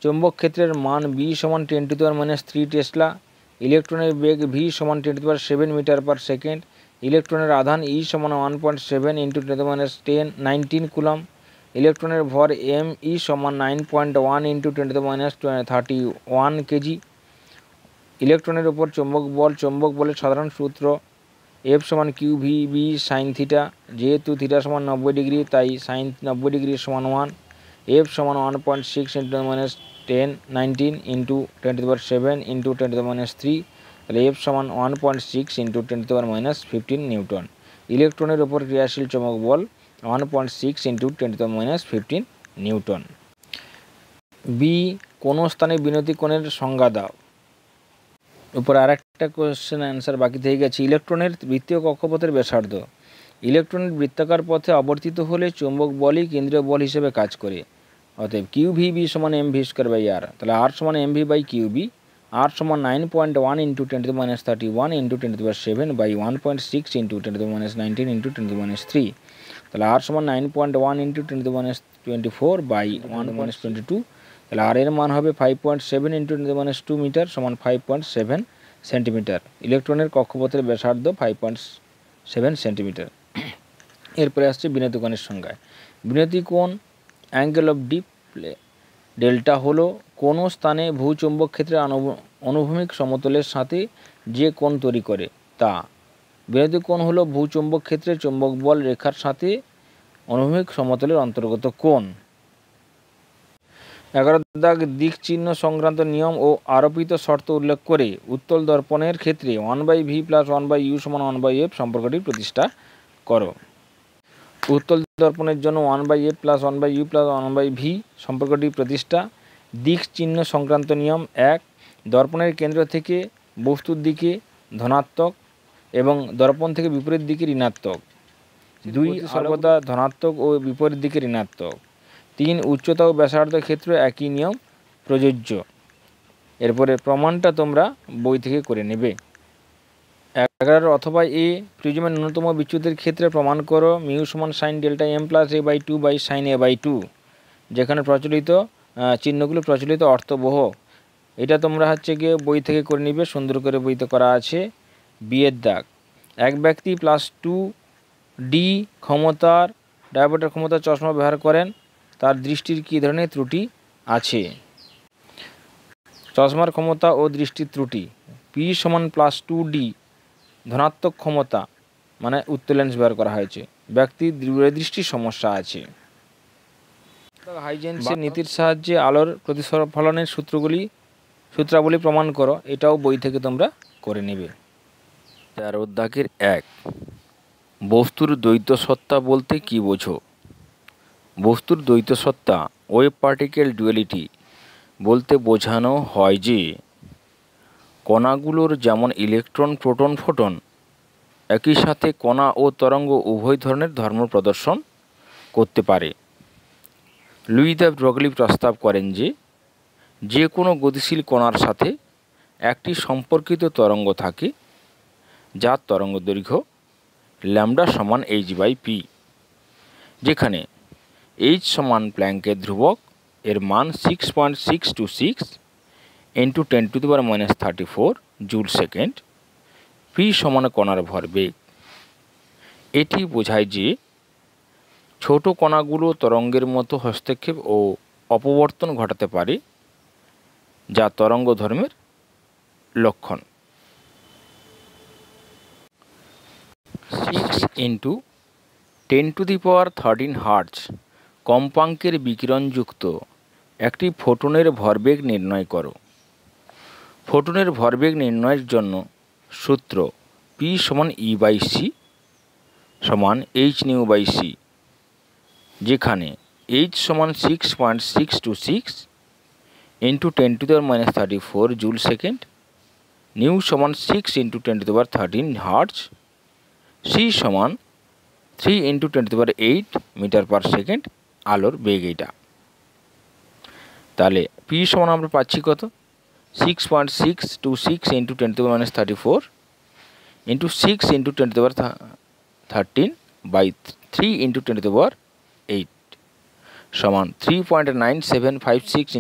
চৌম্বক ক্ষেত্রের মান B সমান 10⁻³ টেসলা, ইলেকট্রনের বেগ V সমান 10⁷ মিটার/সেকেন্ড, ইলেকট্রনের আধান E সমান 1.7 × 10⁻19 কুলম্ব, ইলেকট্রনের ভর ME সমান 9.1 × 10⁻31 কেজি। ইলেকট্রনের উপর চৌম্বক বল, চৌম্বক বলের সাধারণ সূত্র F সমান QVB সাইন থিটা, যেহেতু থিটা সমান 90 ডিগ্রি তাই সাইন 90 ডিগ্রি সমান 1। F সমান 1.6 × 10⁻19 × 10⁷ × 10⁻3, তাহলে F সমান 1.6 × 10⁻15 নিউটন। ইলেকট্রনের উপর ক্রিয়াশীল চৌম্বক বল 1.6 × 10⁻15 নিউটন। বি, কোনো স্থানে বিনতি কোণের সংজ্ঞা দাও। উপর আরেকটা কোশ্চেন অ্যান্সার বাকি থেকে গেছে। ইলেকট্রনের বৃত্তীয় কক্ষপথের ব্যাসার্ধ। ইলেকট্রনের বৃত্তাকার পথে আবর্তিত হলে চৌম্বক বলই কেন্দ্রীয় বল হিসেবে কাজ করে। অতএব QVB সমান mv²/r, তাহলে R সমান mv/QB। R সমান 9.1 × 10⁻31 × 10⁷/1.6 × 10⁻19 × 10⁻3, তাহলে R সমান 9.1 × 10⁻24/1.22, তাহলে R এর মান হবে 5.7 × 10⁻2 মিটার সমান 5.7 সেন্টিমিটার। ইলেকট্রনের কক্ষপথের ব্যাসার্ধ 5.7 সেন্টিমিটার। এরপরে আসছে বিনতি কোণের সংজ্ঞায়। বিনতি কোণ অ্যাঙ্গেল অফ ডেল্টা হলো কোনো স্থানে ভূচৌম্বক ক্ষেত্রের অনুভূমিক সমতলের সাথে যে কোণ তৈরি করে তা। বিনতি কোণ হলো ভূচৌম্বক ক্ষেত্রে চৌম্বক বল রেখার সাথে অনুভূমিক সমতলের অন্তর্গত কোণ। 11 দাগ, দিক চিহ্ন সংক্রান্ত নিয়ম ও আরোপিত শর্ত উল্লেখ করে উত্তল দর্পণের ক্ষেত্রে 1/v + 1/u সমান 1/f সম্পর্কটি প্রতিষ্ঠা করো। উত্তল দর্পণের জন্য 1/f + 1/u + 1/v সম্পর্কটি প্রতিষ্ঠা। দিক চিহ্ন সংক্রান্ত নিয়ম 1, দর্পণের কেন্দ্র থেকে বস্তুর দিকে ধনাত্মক এবং দর্পণ থেকে বিপরীত দিকে ঋণাত্মক। 2, সর্বদা ধনাত্মক ও বিপরীত দিকে ঋণাত্মক। 3, উচ্চতা ও ব্যাসার্ধ ক্ষেত্রে একই নিয়ম প্রযোজ্য। এরপরে প্রমাণটা তোমরা বই থেকে করে নেবে। 11 অথবা এ, প্রিজমের ন্যূনতম বিচ্যুতির ক্ষেত্রে প্রমাণ করো μ সমান sin delta m + a/2/sin a/2, যেখানে প্রচলিত চিহ্নগুলো প্রচলিত অর্থবহ। এটা তোমরা গিয়ে বই থেকে করে নিবে, সুন্দর করে বইতে করা আছে। বিয়ের দাগ, এক ব্যক্তি +2 ডি ক্ষমতার ডায়োপ্টার ক্ষমতার চশমা ব্যবহার করেন তার দৃষ্টির কী ধরনের ত্রুটি আছে? চশমার ক্ষমতা ও দৃষ্টির ত্রুটি পি সমান +2D ধনাত্মক ক্ষমতা মানে উত্তর লেন্স ব্যবহার করা হয়েছে, ব্যক্তির দৃষ্টির সমস্যা আছে। হাইজেন্সের নীতির সাহায্যে আলোর প্রতিফলনের সূত্রাবলী প্রমাণ করো, এটাও বই থেকে তোমরা করে নেবে। 13 দাগের 1, বস্তুর দ্বৈত সত্তা বলতে কি বোঝো? বস্তুর দ্বৈত সত্তা ওয়েভ পার্টিকেল ডুয়ালিটি বলতে বোঝানো হয় যে কণাগুলোর যেমন ইলেকট্রন প্রোটন ফোটন একই সাথে কণা ও তরঙ্গ উভয় ধরনের ধর্ম প্রদর্শন করতে পারে। লুই দ্য ব্রগলি প্রস্তাব করেন যে কোনো গতিশীল কণার সাথে একটি সম্পর্কিত তরঙ্গ থাকে যার তরঙ্গ দৈর্ঘ্য ল্যামডা সমান h/p, যেখানে h সমান প্ল্যাঙ্কের ধ্রুবক, এর মান 6.626 × 10⁻³ জুল সেকেন্ড, p সমান কণার ভরবেগ। এটি বোঝায় যে ছোট কণাগুলো তরঙ্গের মতো হস্তক্ষেপ ও অপবর্তন ঘটাতে পারে, যা তরঙ্গ ধর্মের লক্ষণ। 6 × 10⁻13 হার্টজ কম্পাঙ্কের বিকিরণযুক্ত একটি ফোটনের ভরবেগ নির্ণয় করো। ফোটনের ভরবেগ নির্ণয়ের জন্য সূত্র P সমান E/c সমান h/c, যেখানে h সমান 6.626 × 10⁻³ জুল সেকেন্ড, নিউ সমান 6 × 10⁻13 হার্টজ, c সমান 3 × 10⁸ মিটার/সেকেন্ড আলোর বেগ। এটা তাহলে p সমান আমরা পাচ্ছি কত? 6.626 × 10⁻³ × 6 × 10⁻13/3 × 10⁸ সমান 3.9756 ×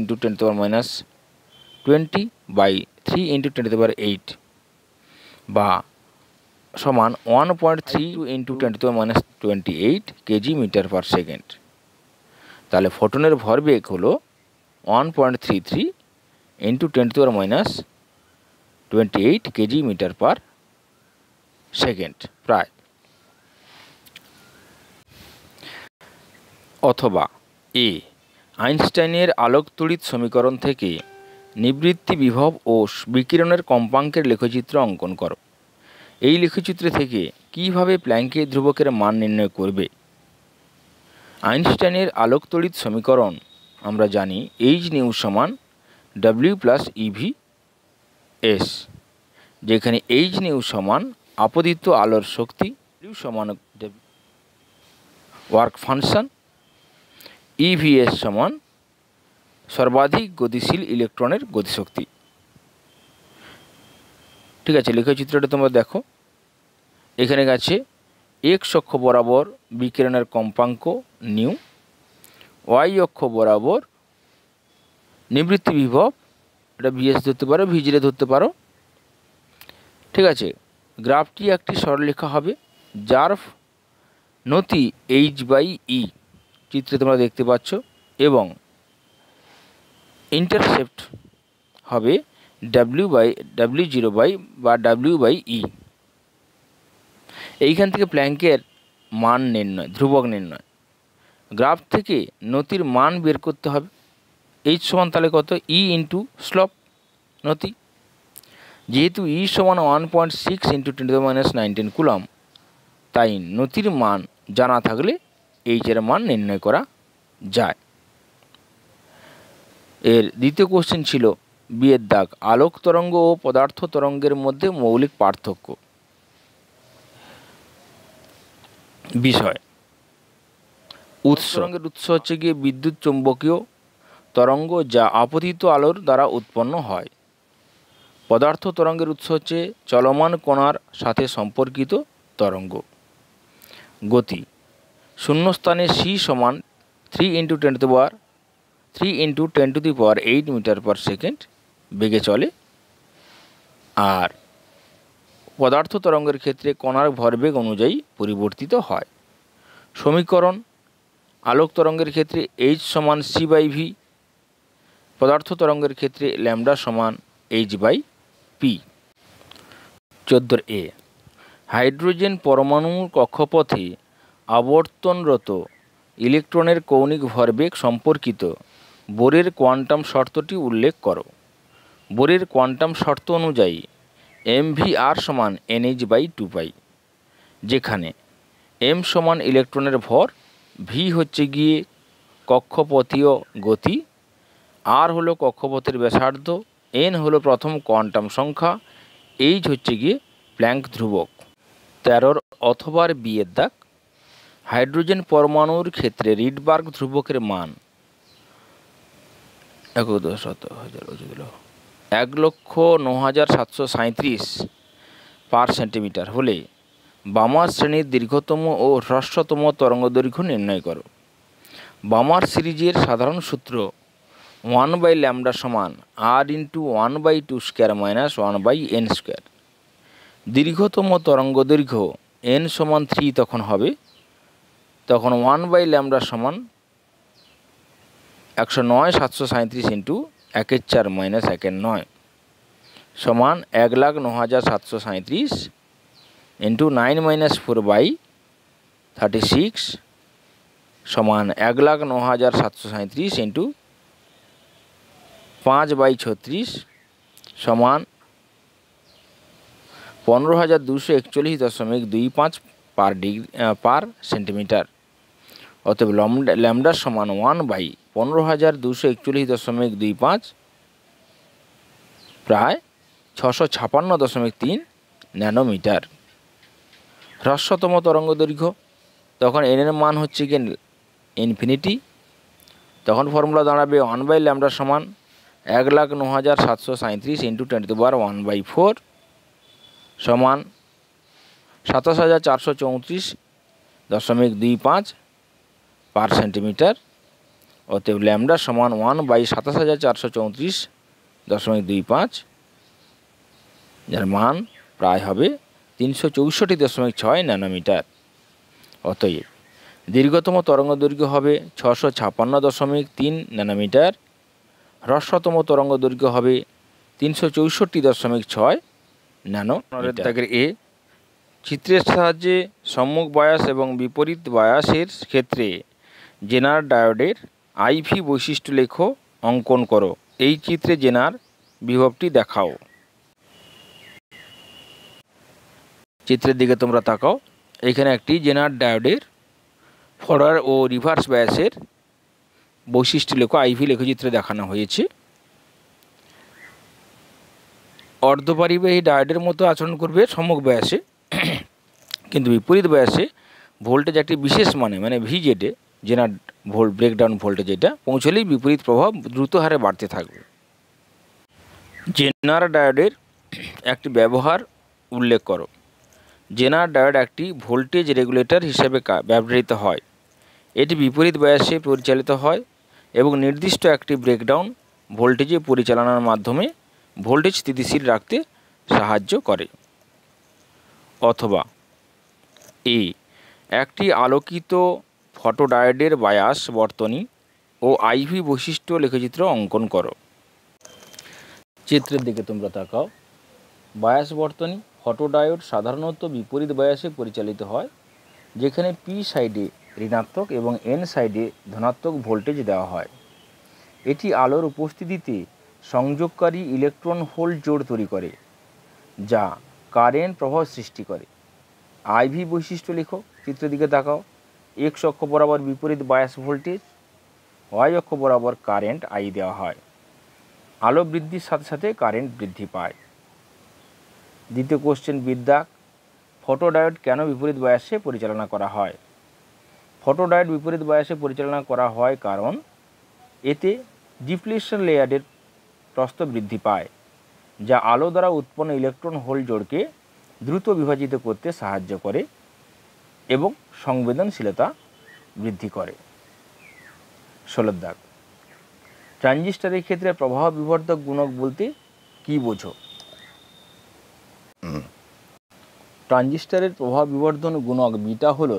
10⁻20/3 × 10⁸, বা সমান 1.32 × 10⁻28 কেজি মিটার/সেকেন্ড। তাহলে ফোটনের ভরবেগ হলো 1.33 × 10⁻28 কেজি মিটার/সেকেন্ড প্রায়। অথবা এ, আইনস্টাইনের আলোকতড়িৎ সমীকরণ থেকে নিবৃত্তি বিভব ও বিকিরণের কম্পাঙ্কের লেখচিত্র অঙ্কন করো। এই লেখচিত্র থেকে কিভাবে প্ল্যাঙ্কের ধ্রুবকের মান নির্ণয় করবে? আইনস্টাইনের আলোকতড়িৎ সমীকরণ আমরা জানি h সমান W + EV/s, যেখানে h সমান আপতিত আলোর শক্তি, W সমান ওয়ার্ক ফাংশন, EV/s সমান সর্বাধিক গতিশীল ইলেকট্রনের গতিশক্তি। ঠিক আছে, লেখচিত্রটা তোমরা দেখো। এখানে গেছে x অক্ষ বরাবর বিকিরণের কম্পাঙ্ক নিউ, y অক্ষ বরাবর নিবৃত্তি বিভব, এটা VS ধরতে পারো, V0 ধরতে পারো। ঠিক আছে, গ্রাফটি একটি সরলরেখা হবে যার নতি h/e চিত্রে তোমরা দেখতে পাচ্ছ, এবং ইন্টারসেপ্ট হবে W0/E। এইখান থেকে প্ল্যাঙ্কের মান নির্ণয়, ধ্রুবক নির্ণয়। গ্রাফ থেকে নতির মান বের করতে হবে। h সমান তাহলে কত? E × স্লোপ নতি। যেহেতু E সমান 1.6 × 10⁻19 কুলম, তাই নতির মান জানা থাকলে h এর মান নির্ণয় করা যায়। এর দ্বিতীয় কোশ্চেন ছিল বিয়ের দাগ, আলোক তরঙ্গ ও পদার্থ তরঙ্গের মধ্যে মৌলিক পার্থক্য। বিষয় উৎস, তরঙ্গের উৎস হচ্ছে গিয়ে বিদ্যুৎ চৌম্বকীয় তরঙ্গ যা আপতিত আলোর দ্বারা উৎপন্ন হয়। পদার্থ তরঙ্গের উৎস হচ্ছে চলমান কণার সাথে সম্পর্কিত তরঙ্গ। গতি, শূন্যস্থানে c সমান 3 × 10⁸ মিটার/সেকেন্ড বেগে চলে, আর পদার্থ তরঙ্গের ক্ষেত্রে কণার ভরবেগ অনুযায়ী পরিবর্তিত হয়। সমীকরণ: আলোক তরঙ্গের ক্ষেত্রে h সমান c/v, পদার্থ তরঙ্গের ক্ষেত্রে ল্যামডা সমান h/p। 14 হাইড্রোজেন পরমাণুর কক্ষপথে আবর্তনরত ইলেকট্রনের কৌণিক ভরবেগ সম্পর্কিত বোরের কোয়ান্টাম শর্তটি উল্লেখ করো। বোরের কোয়ান্টাম শর্ত অনুযায়ী mvr সমান nh/2π, যেখানে m সমান ইলেকট্রনের ভর, v হচ্ছে গিয়ে কক্ষপথীয় গতি, r হলো কক্ষপথের ব্যাসার্ধ, n হলো প্রথম কোয়ান্টাম সংখ্যা, h হচ্ছে গিয়ে প্ল্যাঙ্ক ধ্রুবক। 13 অথবা বিয়ের দাগ। হাইড্রোজেন পরমাণুর ক্ষেত্রে রিডবার্গ ধ্রুবকের মান 1,09,737 পার সেন্টিমিটার হলে বামার শ্রেণীর দীর্ঘতম ও হ্রস্বতম তরঙ্গদৈর্ঘ্য নির্ণয় করো। বামার সিরিজের সাধারণ সূত্র 1/λ সমান r × 1/2² - 1/n²। দীর্ঘতম তরঙ্গদৈর্ঘ্য n সমান 3 তখন হবে, তখন 1/λ সমান 109,737 × 1/4 - 1/9 সমান 1,09,737 × 9 - 4/36 সমান 1,09,737 × 5/36 সমান 15,241.25 পার সেন্টিমিটার। অতএব ল্যামডা সমান 1/15,241.25 প্রায় 656.3 ন্যানোমিটার। হ্রস্বতম তরঙ্গ দৈর্ঘ্য, তখন n এর মান হচ্ছে গিয়ে ইনফিনিটি, তখন ফর্মুলা দাঁড়াবে 1/λ সমান 1,09,737 × 10⁻⁴ সমান 27,434.25 পার সেন্টিমিটার। অতএব ল্যামডা সমান 1/27,434.25, যার মান প্রায় হবে 364.6 ন্যানোমিটার। অতএব দীর্ঘতম তরঙ্গদৈর্ঘ্য হবে 656.3 ন্যানোমিটার, হ্রস্বতম তরঙ্গদৈর্ঘ্য হবে 364.6 ন্যানোমিটার। এ চিত্রের সাহায্যে সম্মুখ বায়াস এবং বিপরীত বায়াসের ক্ষেত্রে জেনার ডায়োডের IV বৈশিষ্ট্য লেখো, অঙ্কন করো। এই চিত্রে জেনার বিভবটি দেখাও। চিত্রের দিকে তোমরা তাকাও। এখানে একটি জেনার ডায়োডের ফরওয়ার্ড ও রিভার্স বায়াসের বৈশিষ্ট্য লেখো, IV লেখচিত্রে দেখানো হয়েছে। অর্ধপরিবাহী ডায়োডের মতো আচরণ করবে সম্মুখ বায়াসে, কিন্তু বিপরীত বায়াসে ভোল্টেজ একটি বিশেষ মানে ভিজেডে, জেনার ব্রেকডাউন ভোল্টেজ এটা পৌঁছলেই বিপরীত প্রভাব দ্রুত হারে বাড়তে থাকবে। জেনার ডায়োডের একটি ব্যবহার উল্লেখ করো। জেনার ডায়োড একটি ভোল্টেজ রেগুলেটর হিসেবে ব্যবহৃত হয়। এটি বিপরীত বায়াসে পরিচালিত হয় এবং নির্দিষ্ট একটি ব্রেকডাউন ভোল্টেজে পরিচালনার মাধ্যমে ভোল্টেজ স্থিতিশীল রাখতে সাহায্য করে। অথবা একটি আলোকিত ফটোডায়োডের বায়াস বর্তনী ও IV বৈশিষ্ট্য লেখচিত্র অঙ্কন করো। চিত্রের দিকে তোমরা তাকাও। বায়াস বর্তনী ফটোডায়োড সাধারণত বিপরীত বায়াসে পরিচালিত হয়, যেখানে P সাইডে ঋণাত্মক এবং N সাইডে ধনাত্মক ভোল্টেজ দেওয়া হয়। এটি আলোর উপস্থিতিতে সংযোগকারী ইলেকট্রন হোল জোড় তৈরি করে, যা কারেন্ট প্রবাহ সৃষ্টি করে। IV বৈশিষ্ট্য লেখো। চিত্রের দিকে তাকাও। x অক্ষ বরাবর বিপরীত বায়াস ভোল্টেজ, y অক্ষ বরাবর কারেন্ট I দেওয়া হয়। আলো বৃদ্ধির সাথে সাথে কারেন্ট বৃদ্ধি পায়। দ্বিতীয় কোশ্চেন বিদ্যা, ফটোডায়োড কেন বিপরীত বায়াসে পরিচালনা করা হয়? ফটোডায়োড বিপরীত বায়াসে পরিচালনা করা হয় কারণ এতে ডিপ্লিশন লেয়ারের প্রস্থ বৃদ্ধি পায়, যা আলো দ্বারা উৎপন্ন ইলেকট্রন হোল জোড়কে দ্রুত বিভাজিত করতে সাহায্য করে এবং সংবেদনশীলতা বৃদ্ধি করে। 16 দাগ, ট্রানজিস্টরের ক্ষেত্রে প্রবাহ বিবর্ধক গুণক বলতে কি বোঝো? ট্রানজিস্টরের প্রভাব বিবর্ধন গুণক বিটা হল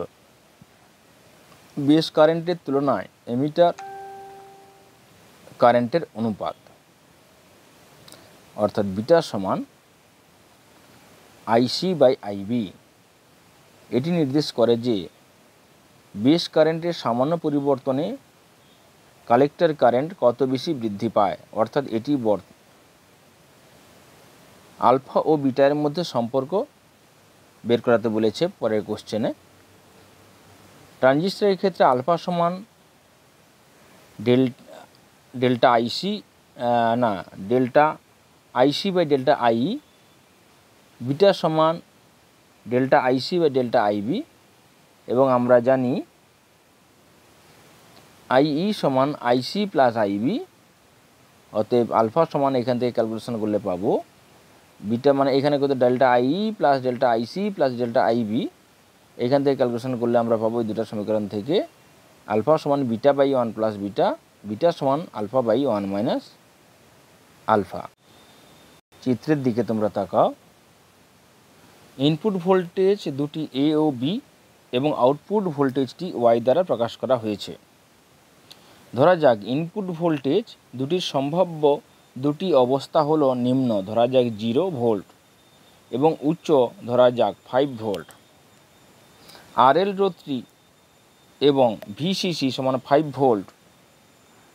বেস কারেন্টের তুলনায় এমিটার কারেন্টের অনুপাত, অর্থাৎ বিটা সমান IC/IB। এটি নির্দেশ করে যে বেস কারেন্টের সামান্য পরিবর্তনে কালেক্টর কারেন্ট কত বেশি বৃদ্ধি পায়, অর্থাৎ এটি আলফা ও বিটার মধ্যে সম্পর্ক বের করাতে বলেছে পরের কোশ্চেনে। ট্রানজিস্টরের ক্ষেত্রে আলফা সমান ডেল্টা IC/ΔIE, বিটা সমান ডেল্টা IC/ΔIB, এবং আমরা জানি IE সমান IC+IB। অতএব আলফা সমান এখান থেকে ক্যালকুলেশন করলে পাবো বিটা মানে এখানে কত delta IE plus delta IC plus delta IB, এখান থেকে ক্যালকুলেশন করলে আমরা পাবো এই দুটো সমীকরণ থেকে আলফা সমান বিটা/1 প্লাস বিটা, বিটা সমান আলফা/1 মাইনাস আলফা। চিত্রের দিকে তোমরা তাকাও। ইনপুট ভোল্টেজ দুটি A ও B এবং আউটপুট ভোল্টেজটি Y দ্বারা প্রকাশ করা হয়েছে। ধরা যাক ইনপুট ভোল্টেজ দুটির সম্ভাব্য দুটি অবস্থা হলো নিম্ন, ধরা যাক 0 ভোল্ট, এবং উচ্চ, ধরা যাক 5 ভোল্ট। RL রোধটি এবং VCC সমান 5 ভোল্ট।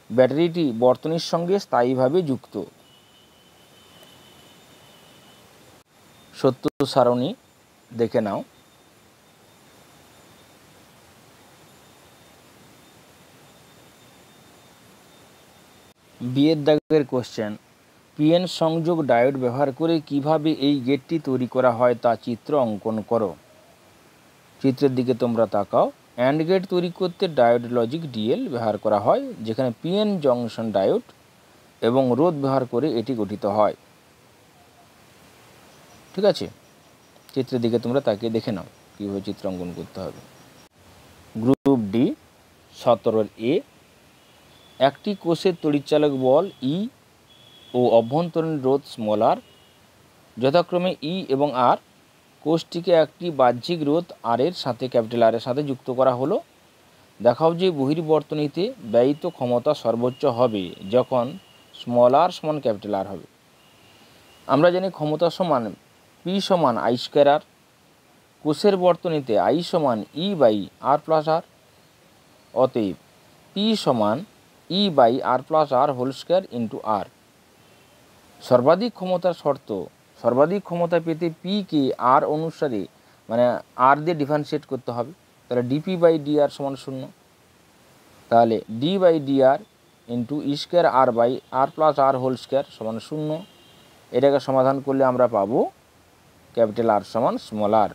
ব্যাটারিটি বর্তনীর সঙ্গে স্থায়ীভাবে যুক্ত। সত্য সারণী দেখে নাও। বিয়ের দাগের কোশ্চেন, পিএন সংযোগ ডায়োড ব্যবহার করে কিভাবে এই গেটটি তৈরি করা হয় তা চিত্র অঙ্কন করো। চিত্রের দিকে তোমরা তাকাও। অ্যান্ড গেট তৈরি করতে ডায়োড লজিক DL ব্যবহার করা হয়, যেখানে পিএন জংশন ডায়োড এবং রোধ ব্যবহার করে এটি গঠিত হয়। ঠিক আছে, চিত্রের দিকে তোমরা তাকিয়ে দেখে নাও কীভাবে চিত্র অঙ্কন করতে হবে। গ্রুপ ডি 17A, একটি কোষের তড়িৎচালক বল E ও অভ্যন্তরীণ রোধ r যথাক্রমে E এবং R। কোষটিকে একটি বাহ্যিক রোধ R এর সাথে R এর সাথে যুক্ত করা হলো। দেখাও যে বহির্বর্তনীতে ব্যয়িত ক্ষমতা সর্বোচ্চ হবে যখন r সমান R হবে। আমরা জানি ক্ষমতা সমান P সমান I²R। কোষের বর্তনীতে I সমান E/R+R। অতএব P সমান E/R+R whole square into R। সর্বাধিক ক্ষমতার শর্ত, সর্বাধিক ক্ষমতা পেতে P কে R অনুসারে মানে R দিয়ে ডিফারেন্সিয়েট করতে হবে। তাহলে dP/dR সমান 0। তাহলে d/dR into E²R/R+R whole square সমান 0। এটাকে সমাধান করলে আমরা পাবো R সমান r।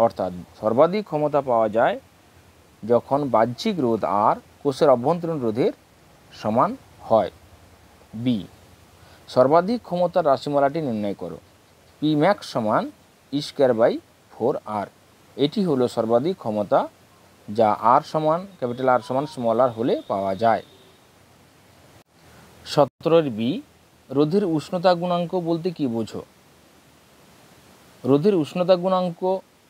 অর্থাৎ সর্বাধিক ক্ষমতা পাওয়া যায় যখন বাহ্যিক রোধ R কোষের অভ্যন্তরীণ রোধের সমান হয়। বি, সর্বাধিক ক্ষমতার রাশিমালাটি নির্ণয় করো। Pmax সমান E²/4R। এটি হলো সর্বাধিক ক্ষমতা যা R সমান R হলে পাওয়া যায়। 17B, রোধের উষ্ণতা গুণাঙ্ক বলতে কি বোঝো? রোধের উষ্ণতা গুণাঙ্ক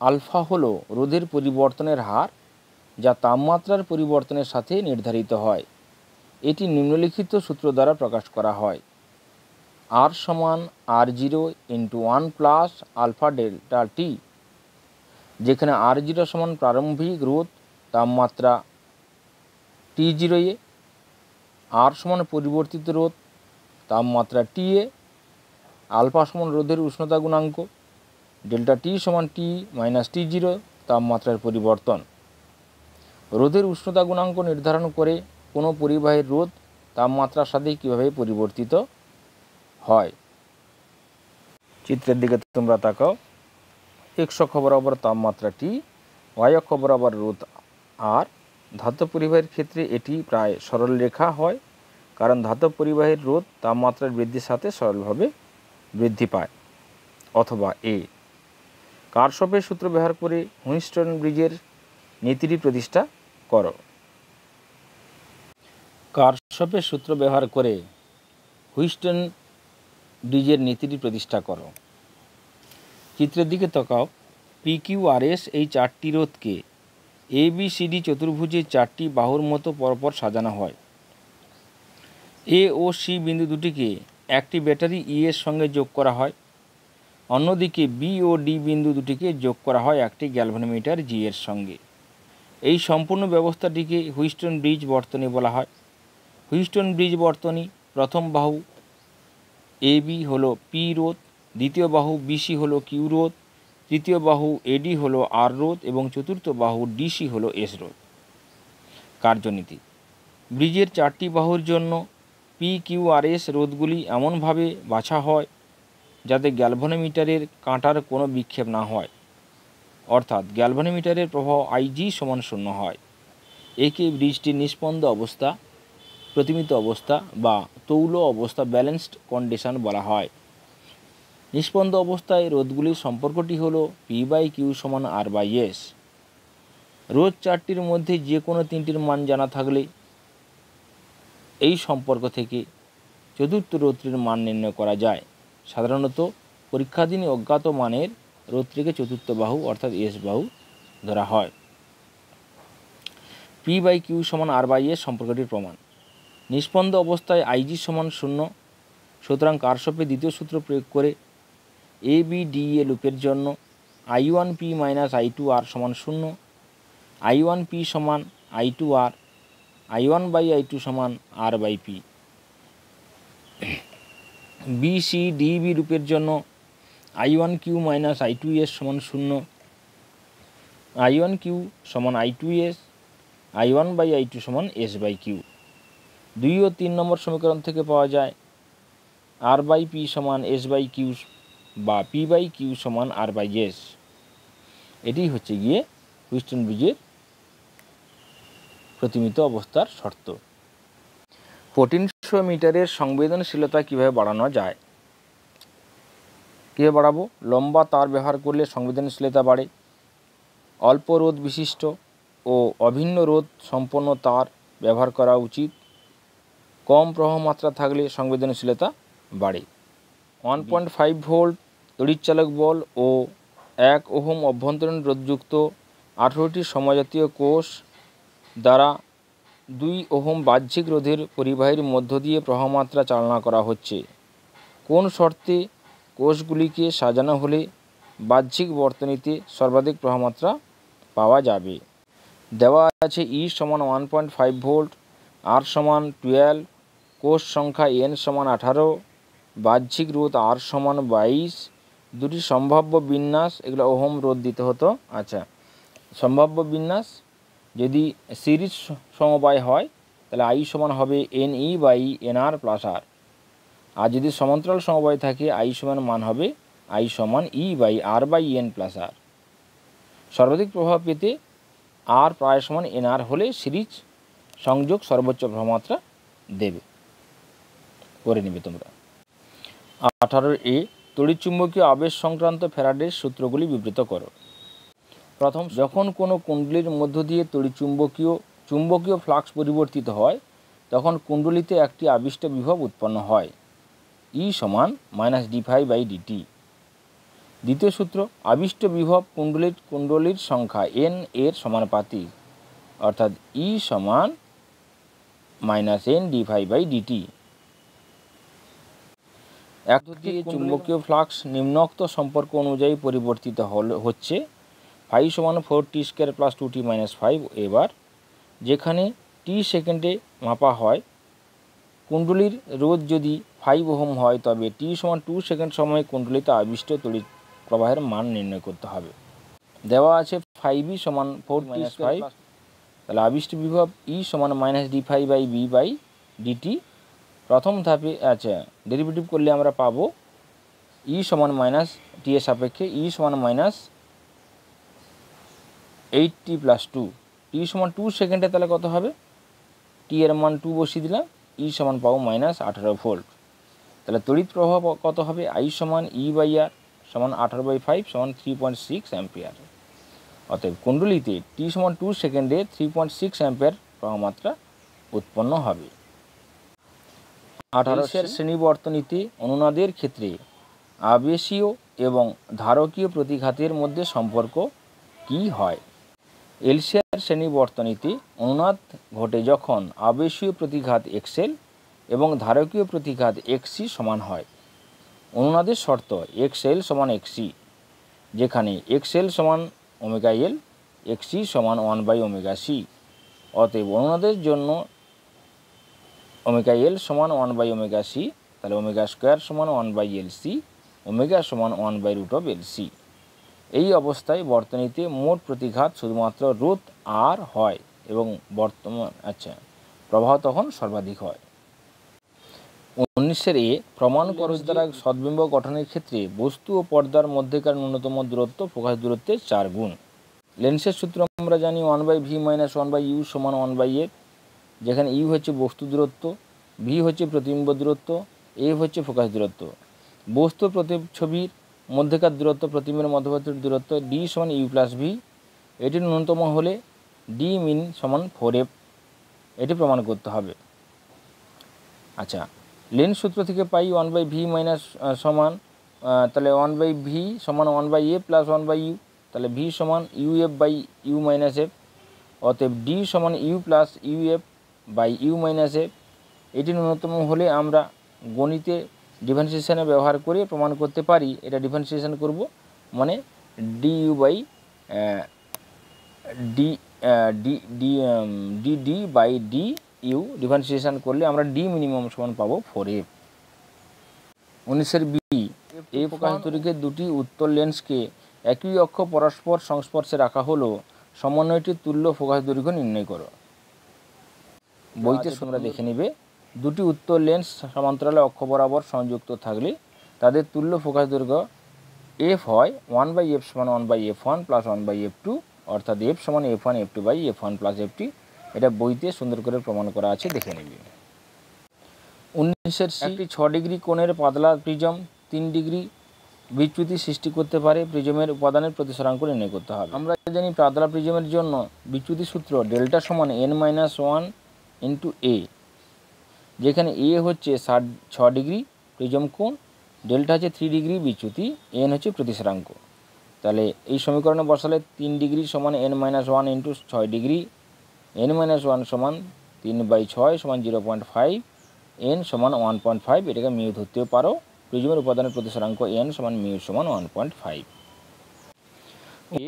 আলফা হলো রোধের পরিবর্তনের হার, যা তাপমাত্রার পরিবর্তনের সাথে নির্ধারিত হয়। এটি নিম্নলিখিত সূত্র দ্বারা প্রকাশ করা হয়। R সমান R0 × 1 প্লাস আলফা ডেল্টা টি, যেখানে R0 সমান প্রারম্ভিক রোধ তাপমাত্রা T0 এ, R সমান পরিবর্তিত রোধ তাপমাত্রা T এ, আলফা সমান রোধের উষ্ণতা গুণাঙ্ক, ডেল্টা T সমান T - T0 তাপমাত্রার পরিবর্তন। রোধের উষ্ণতা গুণাঙ্ক নির্ধারণ করে কোনো পরিবাহীর রোধ তাপমাত্রার সাথে কীভাবে পরিবর্তিত হয়। চিত্রের দিকে তোমরা তাকাও। x অক্ষ বরাবর তাপমাত্রা T, y অক্ষ বরাবর রোধ R। ধাতব পরিবাহীর ক্ষেত্রে এটি প্রায় সরল রেখা হয়, কারণ ধাতব পরিবাহীর রোধ তাপমাত্রার বৃদ্ধির সাথে সরলভাবে বৃদ্ধি পায়। অথবা এ, কারশফের সূত্র ব্যবহার করে হুইটস্টোন ব্রিজের নীতিটি প্রতিষ্ঠা করো। কারশফের সূত্র ব্যবহার করে হুইটস্টোন ব্রিজের নীতিটি প্রতিষ্ঠা করো। চিত্রের দিকে তাকাও। P PQRS এই চারটি রোধকে ABCD চতুর্ভুজের চারটি বাহুর মতো পরপর সাজানো হয়। A ও C বিন্দু দুটিকে একটি ব্যাটারি E এর সঙ্গে যোগ করা হয়। অন্যদিকে B ও D বিন্দু দুটিকে যোগ করা হয় একটি গ্যালভানোমিটার G এর সঙ্গে। এই সম্পূর্ণ ব্যবস্থাটিকে হুইস্টন ব্রিজ বর্তনী বলা হয়। হুইস্টন ব্রিজ বর্তনী প্রথম বাহু AB হলো P রোধ, দ্বিতীয় বাহু BC হলো Q রোধ, তৃতীয় বাহু AD হলো R রোধ এবং চতুর্থ বাহু DC হলো S রোধ। কার্যনীতি: ব্রিজের চারটি বাহুর জন্য PQRS রোধগুলি এমনভাবে বাছা হয় যাতে গ্যালভানোমিটারের কাঁটার কোনো বিক্ষেপ না হয়, অর্থাৎ গ্যালভানোমিটারের প্রবাহ IG সমান 0 হয়। একে ব্রিজটির নিষ্পন্দ অবস্থা, প্রতিমিত অবস্থা বা তৌল অবস্থা ব্যালেন্সড কন্ডিশন বলা হয়। নিষ্পন্দ অবস্থায় রোধগুলির সম্পর্কটি হল P/Q সমান R/S। রোধ চারটির মধ্যে যে কোনো তিনটির মান জানা থাকলে এই সম্পর্ক থেকে চতুর্থ রোধটির মান নির্ণয় করা যায়। সাধারণত পরীক্ষাধীন অজ্ঞাত মানের রোধটিকে চতুর্থ বাহু অর্থাৎ S বাহু ধরা হয়। P/Q সমান R/S সম্পর্কটির প্রমাণ: নিষ্পন্দ অবস্থায় IG সমান 0, সুতরাং কারশফের দ্বিতীয় সূত্র প্রয়োগ করে ABDA লুপের জন্য I1P - I2R সমান 0, I1P সমান I2R, I1/I2 সমান R/P। BCDB লুপের জন্য I1Q - I2S সমান 0, I1Q সমান I2S, I1/I2 সমান S/Q। 2 ও 3 নম্বর সমীকরণ থেকে পাওয়া যায় R/P সমান S/Q বা P/Q সমান R/S। এটি হচ্ছে গিয়ে হুইস্টন ব্রিজের প্রতিমিত অবস্থার শর্ত। পোটেনশিওমিটারের সংবেদনশীলতা কীভাবে বাড়ানো যায়? কীভাবে বাড়াবো? লম্বা তার ব্যবহার করলে সংবেদনশীলতা বাড়ে। অল্প রোধ বিশিষ্ট ও অভিন্ন রোধ সম্পন্ন তার ব্যবহার করা উচিত। কম প্রবাহ মাত্রা থাকলে সংবেদনশীলতা বাড়ে। 1.5 ভোল্ট তড়িৎচালক বল ও 1 ওহম অভ্যন্তরীণ রোধযুক্ত 18টি সমজাতীয় কোষ দ্বারা 2 ওহম বাহ্যিক রোধের পরিবাহীর মধ্য দিয়ে প্রবাহমাত্রা চালনা করা হচ্ছে। কোন শর্তে কোষগুলিকে সাজানো হলে বাহ্যিক বর্তনীতে সর্বাধিক প্রবাহমাত্রা পাওয়া যাবে? দেওয়া আছে E সমান 1.5 ভোল্ট, R সমান 12, কোষ সংখ্যা N সমান 18, বাহ্যিক রোধ R সমান 22, দুটি সম্ভাব্য বিন্যাস, এগুলো ওহম রোধ দিতে হতো। আচ্ছা, সম্ভাব্য বিন্যাস যদি সিরিজ সমবায় হয় তাহলে I সমান হবে NE/NR প্লাস R, আর যদি সমান্তরাল সমবায় থাকে I সমান মান হবে I সমান E/R/N প্লাস R। সর্বাধিক প্রভাব পেতে R প্রায় সমান NR হলে সিরিজ সংযোগ সর্বোচ্চ প্রবাহমাত্রা দেবে, করে নেবে তোমরা। 18A তড়িৎচুম্বকীয় আবেশ সংক্রান্ত ফ্যারাডের সূত্রগুলি বিবৃত করো। প্রথম, যখন কোনো কুণ্ডলীর মধ্য দিয়ে চুম্বকীয় ফ্লাক্স পরিবর্তিত হয় তখন কুণ্ডলীতে একটি আবিষ্ট বিভব উৎপন্ন হয়, E সমান -dφ/dt। দ্বিতীয় সূত্র, আবিষ্ট বিভব কুণ্ডলীর সংখ্যা N এর সমানুপাতিক, অর্থাৎ E সমান -N/dφ/dt। একটি চুম্বকীয় ফ্লাক্স নিম্নোক্ত সম্পর্ক অনুযায়ী পরিবর্তিত হচ্ছে: φ সমান 4t² + 2t - 5। এবার যেখানে t সেকেন্ডে মাপা হয়, কুণ্ডলীর রোধ যদি 5 ওহম হয় তবে t সমান 2 সেকেন্ড সময়ে কুণ্ডলীতে আবিষ্ট তড়িৎ প্রবাহের মান নির্ণয় করতে হবে। দেওয়া আছে φb সমান 4t², তাহলে আবিষ্ট বিভব E সমান -dφ/b/dt। প্রথম ধাপে ডেরিভেটিভ করলে আমরা পাবো E সমান - t এর সাপেক্ষে E সমান -8t + 2, t সমান 2 সেকেন্ডে তাহলে কত হবে? t এর মান 2 বসিয়ে দিলাম, E সমান পাবো -18 ভোল্ট। তাহলে তড়িৎ প্রবাহ কত হবে? I সমান E/R সমান 18/5 সমান 3.6 অ্যাম্পিয়ার। অতএব কুণ্ডলীতে t সমান 2 সেকেন্ডে 3.6 অ্যাম্পিয়ার প্রবাহমাত্রা উৎপন্ন হবে। 18 শ্রেণী বর্তনীতে অনুনাদের ক্ষেত্রে আবেশীয় এবং ধারকীয় প্রতিঘাতের মধ্যে সম্পর্ক কি হয়? এলসিআর শ্রেণী বর্তনীতে অনুনাদ ঘটে যখন আবেশীয় প্রতিঘাত এক্সএল এবং ধারকীয় প্রতিঘাত এক্সি সমান হয়। অনুনাদের শর্ত এক্সএল সমান এক্সি, যেখানে এক্সএল সমান ওমেগা এল, এক্সি সমান 1/ওমেগা সি। অতএব অনুনাদের জন্য ওমেগা এল সমান 1/ওমেগা সি, তাহলে ওমেগা স্কোয়ার সমান 1/LC, ওমেগা সমান 1/√LC। এই অবস্থায় বর্তনীতে মোট প্রতিঘাত শুধুমাত্র রোধ আর হয় এবং প্রবাহ তখন সর্বাধিক হয়। 19 এ প্রমাণ খরচ দ্বারা সদ্বিম্ব গঠনের ক্ষেত্রে বস্তু ও পর্দার মধ্যেকার ন্যূনতম দূরত্ব ফোকাস দূরত্বের 4 গুণ। লেন্সের সূত্র আমরা জানি 1/v - 1/u সমান 1/f, যেখানে ইউ হচ্ছে বস্তু দূরত্ব, ভি হচ্ছে প্রতিবিম্ব দূরত্ব, এ হচ্ছে ফোকাস দূরত্ব। বস্তু প্রতিচ্ছবির মধ্যেকার দূরত্ব, প্রতিবিম্বের মধ্যবর্তী দূরত্ব ডি সমান ইউ প্লাস ভি। এটি ন্যূনতম হলে ডি মিন সমান 4f, এটি প্রমাণ করতে হবে। আচ্ছা, লেন্স সূত্র থেকে পাই 1/v সমান তাহলে 1/v সমান 1/a প্লাস 1/u, তাহলে ভি সমান uf/u - f। অতএব ডি সমান ইউ প্লাস uf/u - f। এটি ন্যূনতম হলে আমরা গণিতে ডিফারেন্সিয়েশনে ব্যবহার করে প্রমাণ করতে পারি। এটা ডিফারেন্সিয়েশন করব, মানে du/ddu ডিফারেন্সিয়েশন করলে আমরা ডি মিনিমাম সমান পাবো 4f। 19 বি, এই প্রকাশ দৈর্ঘ্যের দুটি উত্তর লেন্সকে একই অক্ষ পরস্পর সংস্পর্শে রাখা হলো, সমন্বয়টির তুল্য ফোকাস দৈর্ঘ্য নির্ণয় করো। বইতে তোমরা দেখে নেবে, দুটি উত্তর লেন্স সমান্তরালে অক্ষ বরাবর সংযুক্ত থাকলে তাদের তুল্য ফোকাস দৈর্ঘ্য এফ হয় 1/f সমান 1/f1 প্লাস 1/f2, অর্থাৎ এফ সমান f1 f2/f1 প্লাস f2। এটা বইতে সুন্দর করে প্রমাণ করা আছে, দেখে নেবে। 19 একটি 6 ডিগ্রি কোণের পাতলা প্রিজম 3 ডিগ্রি বিচ্যুতি সৃষ্টি করতে পারে। প্রিজমের উপাদানের প্রতিসরাঙ্ক নির্ণয় করতে হবে। আমরা জানি পাতলা প্রিজমের জন্য বিচ্যুতি সূত্র ডেল্টা সমান n-1 ইন্টু এ, যেখানে এ হচ্ছে 6 ডিগ্রি প্রিজম কোণ, ডেল্টা হচ্ছে 3 ডিগ্রি বিচ্যুতি, এন হচ্ছে প্রতিসরাঙ্ক। তাহলে এই সমীকরণে বসালে 3 ডিগ্রি সমান n-1 ইন্টু 6 ডিগ্রি, n-1 সমান 3/6 সমান 0.5, এন সমান 1.5, এটাকে মিউ ধরতেও পারো। প্রিজমের উপাদানের প্রতিসরাঙ্ক এন সমান মিউ সমান 1.5।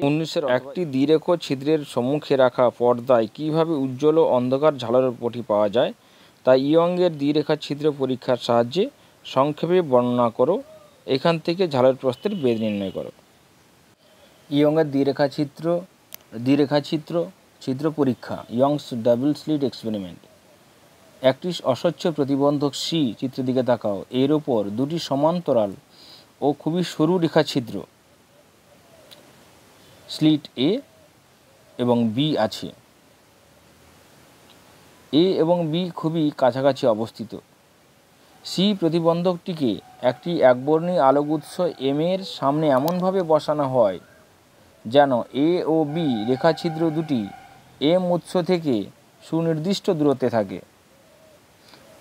19 একটি দ্বিরেখ ছিদ্রের সম্মুখে রাখা পর্দায় কিভাবে উজ্জ্বল ও অন্ধকার ঝালরের পটি পাওয়া যায় তাই ইয়ংয়ের দ্বিরেখা ছিদ্র পরীক্ষার সাহায্যে সংক্ষেপে বর্ণনা করো। এখান থেকে ঝালর প্রস্থের বেধ নির্ণয় করো। ইয়ংয়ের দ্বিরেখা ছিদ্র পরীক্ষা, ইয়ংস ডাবল স্লিট এক্সপেরিমেন্ট। একটি অস্বচ্ছ প্রতিবন্ধক সি, চিত্রের দিকে তাকাও, এর ওপর দুটি সমান্তরাল ও খুবই সরু রেখা ছিদ্র স্লিট এ এবং বি আছে। এ এবং বি খুবই কাছাকাছি অবস্থিত। সি প্রতিবন্ধকটিকে একটি একবর্ণী আলোক উৎস এম এর সামনে এমনভাবে বসানো হয় যেন এ ও বি রেখাছিদ্র দুটি এম উৎস থেকে সুনির্দিষ্ট দূরত্বে থাকে।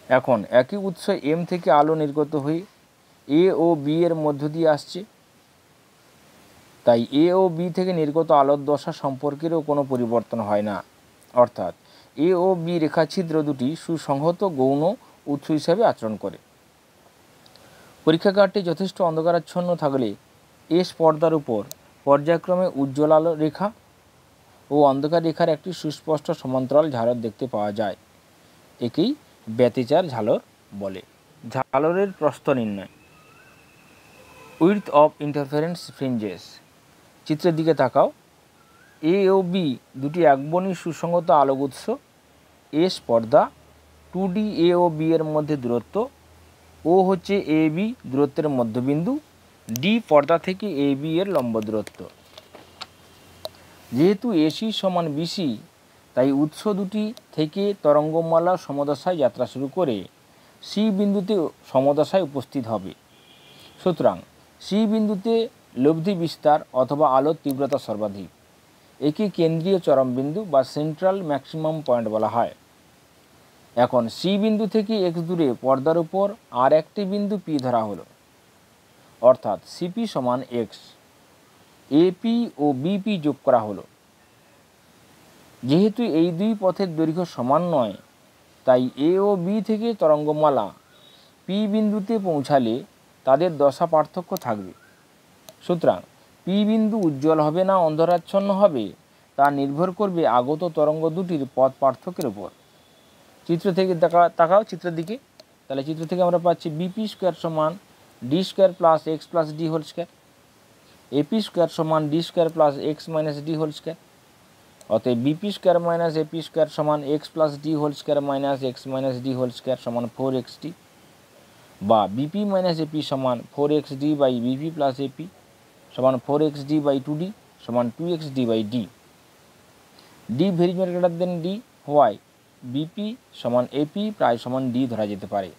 এখন একই উৎস এম থেকে আলো নির্গত হয়ে এ ও বি এর মধ্য দিয়ে আসছে, তাই এ ও বি থেকে নির্গত আলোর দশা সম্পর্কেরও কোনো পরিবর্তন হয় না, অর্থাৎ এ ও বি রেখাছিদ্র দুটি সুসংহত গৌণ উৎস হিসাবে আচরণ করে। পরীক্ষাগারটি যথেষ্ট অন্ধকারাচ্ছন্ন থাকলে এস পর্দার উপর পর্যায়ক্রমে উজ্জ্বল আলো রেখা ও অন্ধকার রেখার একটি সুস্পষ্ট সমান্তরাল ঝালর দেখতে পাওয়া যায়। একেই ব্যতিচার ঝালর বলে। ঝালরের প্রস্থ নির্ণয়। উইডথ অফ ইন্টারফারেন্স ফ্রিঞ্জেস, চিত্রের দিকে তাকাও, এ ও বি দুটি একবর্ণী সুসংহত আলোক উৎস। এস পর্দা, 2D এ ও বি এর মধ্যে দূরত্ব, ও হচ্ছে এ বি দূরত্বের মধ্যবিন্দু, ডি পর্দা থেকে এ বি এর লম্ব দূরত্ব। যেহেতু এসি সমান বিসি, তাই উৎস দুটি থেকে তরঙ্গমালা সমদশায় যাত্রা শুরু করে সি বিন্দুতে সমদশায় উপস্থিত হবে। সুতরাং সি বিন্দুতে লব্ধি বিস্তার অথবা আলোর তীব্রতা সর্বাধিক। একে কেন্দ্রীয় চরম বিন্দু বা সেন্ট্রাল ম্যাক্সিমাম পয়েন্ট বলা হয়। এখন সি বিন্দু থেকে এক্স দূরে পর্দার উপর আর একটি বিন্দু পি ধরা হলো। অর্থাৎ সিপি সমান এক্স। এপি ও বিপি যোগ করা হলো। যেহেতু এই দুই পথের দৈর্ঘ্য সমান নয়, তাই এ ও বি থেকে তরঙ্গমালা পি বিন্দুতে পৌঁছালে তাদের দশা পার্থক্য থাকবে। সুতরাং পি বিন্দু উজ্জ্বল হবে না অন্ধকারাচ্ছন্ন হবে তা নির্ভর করবে আগত তরঙ্গ দুটির পথ পার্থক্যের উপর। চিত্র থেকে তাকাও চিত্রের দিকে। তাহলে চিত্র থেকে আমরা পাচ্ছি বিপি স্কোয়ার সমান D square plus X plus D whole square, AP square সমান D square plus X minus D whole square. অতএব BP square minus AP square সমান X plus D whole square minus X minus D whole square সমান 4xd, বা BP minus AP সমান 4xd by BP plus AP সমান 4xd by 2d সমান 2xd by D. D very much greater than d, why BP সমান AP প্রায় সমান D ধরা যেতে পারে।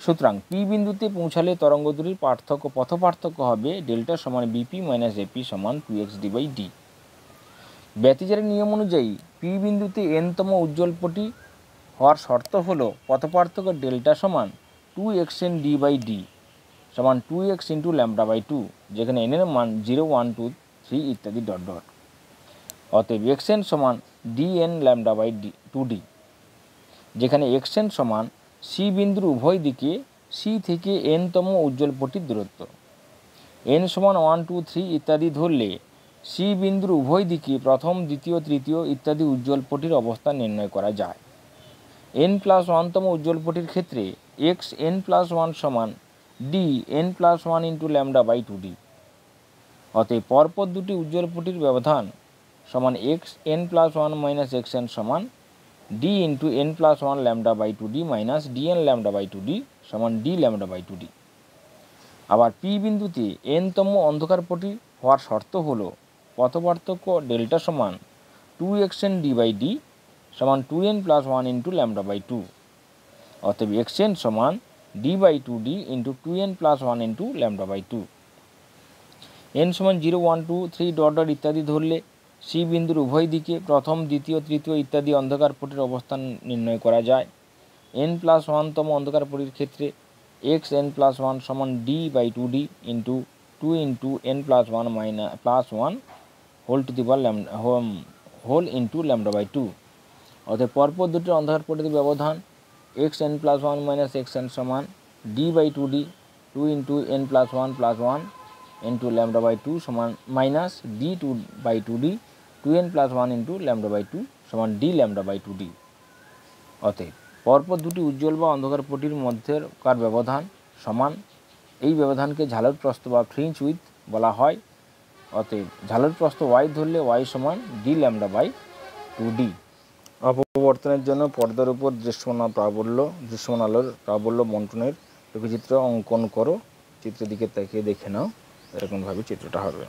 সুতরাং পি বিন্দুতে পৌঁছালে তরঙ্গ দুটির পথ পার্থক্য হবে ডেল্টা সমান বিপি মাইনাস এপি সমান 2xd বাই ডি। ব্যতিচারের নিয়ম অনুযায়ী পি বিন্দুতে এনতম উজ্জ্বলপটি হওয়ার শর্ত হল পথ পার্থক্য ডেল্টা সমান 2xn ডি বাই ডি সমান 2x ইন্টু ল্যামডা বাই 2, যেখানে n এর মান 0, 1, 2, 3 ইত্যাদি ডট ডট। অতএব xn সমান dn ল্যামডা বাই 2d, যেখানে xn সমান সি বিন্দুর উভয় দিকে সি থেকে n-তম উজ্জ্বলপটির দূরত্ব। n সমান 1, 2, 3 ইত্যাদি ধরলে সি বিন্দুর উভয় দিকে প্রথম, দ্বিতীয়, তৃতীয় ইত্যাদি উজ্জ্বলপটির অবস্থান নির্ণয় করা যায়। n+1তম উজ্জ্বলপটির ক্ষেত্রে xn+1 সমান dn+1 into lambda by 2d। অতএব পরপর দুটি উজ্জ্বলপটির ব্যবধান সমান xn+1 মাইনাস xn সমান d into n+1 lambda by 2d minus dn lambda by 2d সমান d ল্যামডা বাই 2d। আবার পি বিন্দুতে n-তম অন্ধকারপটি হওয়ার শর্ত হল পথ পার্থক্য ডেল্টা সমান 2xn d বাই d সমান 2n+1 ইন্টু ল্যামডা বাই 2। অতএব xn সমান d by 2d into 2n+1 into lambda by 2। n সমান 0, 1, 2, 3 ডট ডট ইত্যাদি ধরলে সি বিন্দুর উভয় দিকে প্রথম, দ্বিতীয়, তৃতীয় ইত্যাদি অন্ধকারপটির অবস্থান নির্ণয় করা যায়। n+1তম অন্ধকারপটির ক্ষেত্রে xn+1 সমান d by 2d into 2 into n+1 plus 1 whole to the power whole into lambda by 2। অর্থাৎ পরপর দুটি অন্ধকারপটির ব্যবধান xn+1 মাইনাস xn সমান d by 2d 2 into n+1 plus 1 into lambda by 2 সমান minus d 2 by 2d 2n+1 into lambda by 2 সমান d lambda by 2d। অতএব পরপর দুটি উজ্জ্বল বা অন্ধকারপটির মধ্যেকার ব্যবধান সমান। এই ব্যবধানকে ঝালর প্রস্থ বা ফ্রিঞ্জ উইথ বলা হয়। অতএব ঝালর প্রস্থ y ধরলে y সমান d ল্যামডা বাই 2d। অপবর্তনের জন্য পর্দার উপর দৃশ্যমান আলোর প্রাবল্য বন্টনের চিত্র অঙ্কন করো। চিত্রের দিকে তাকিয়ে দেখে নাও এরকমভাবে চিত্রটা হবে।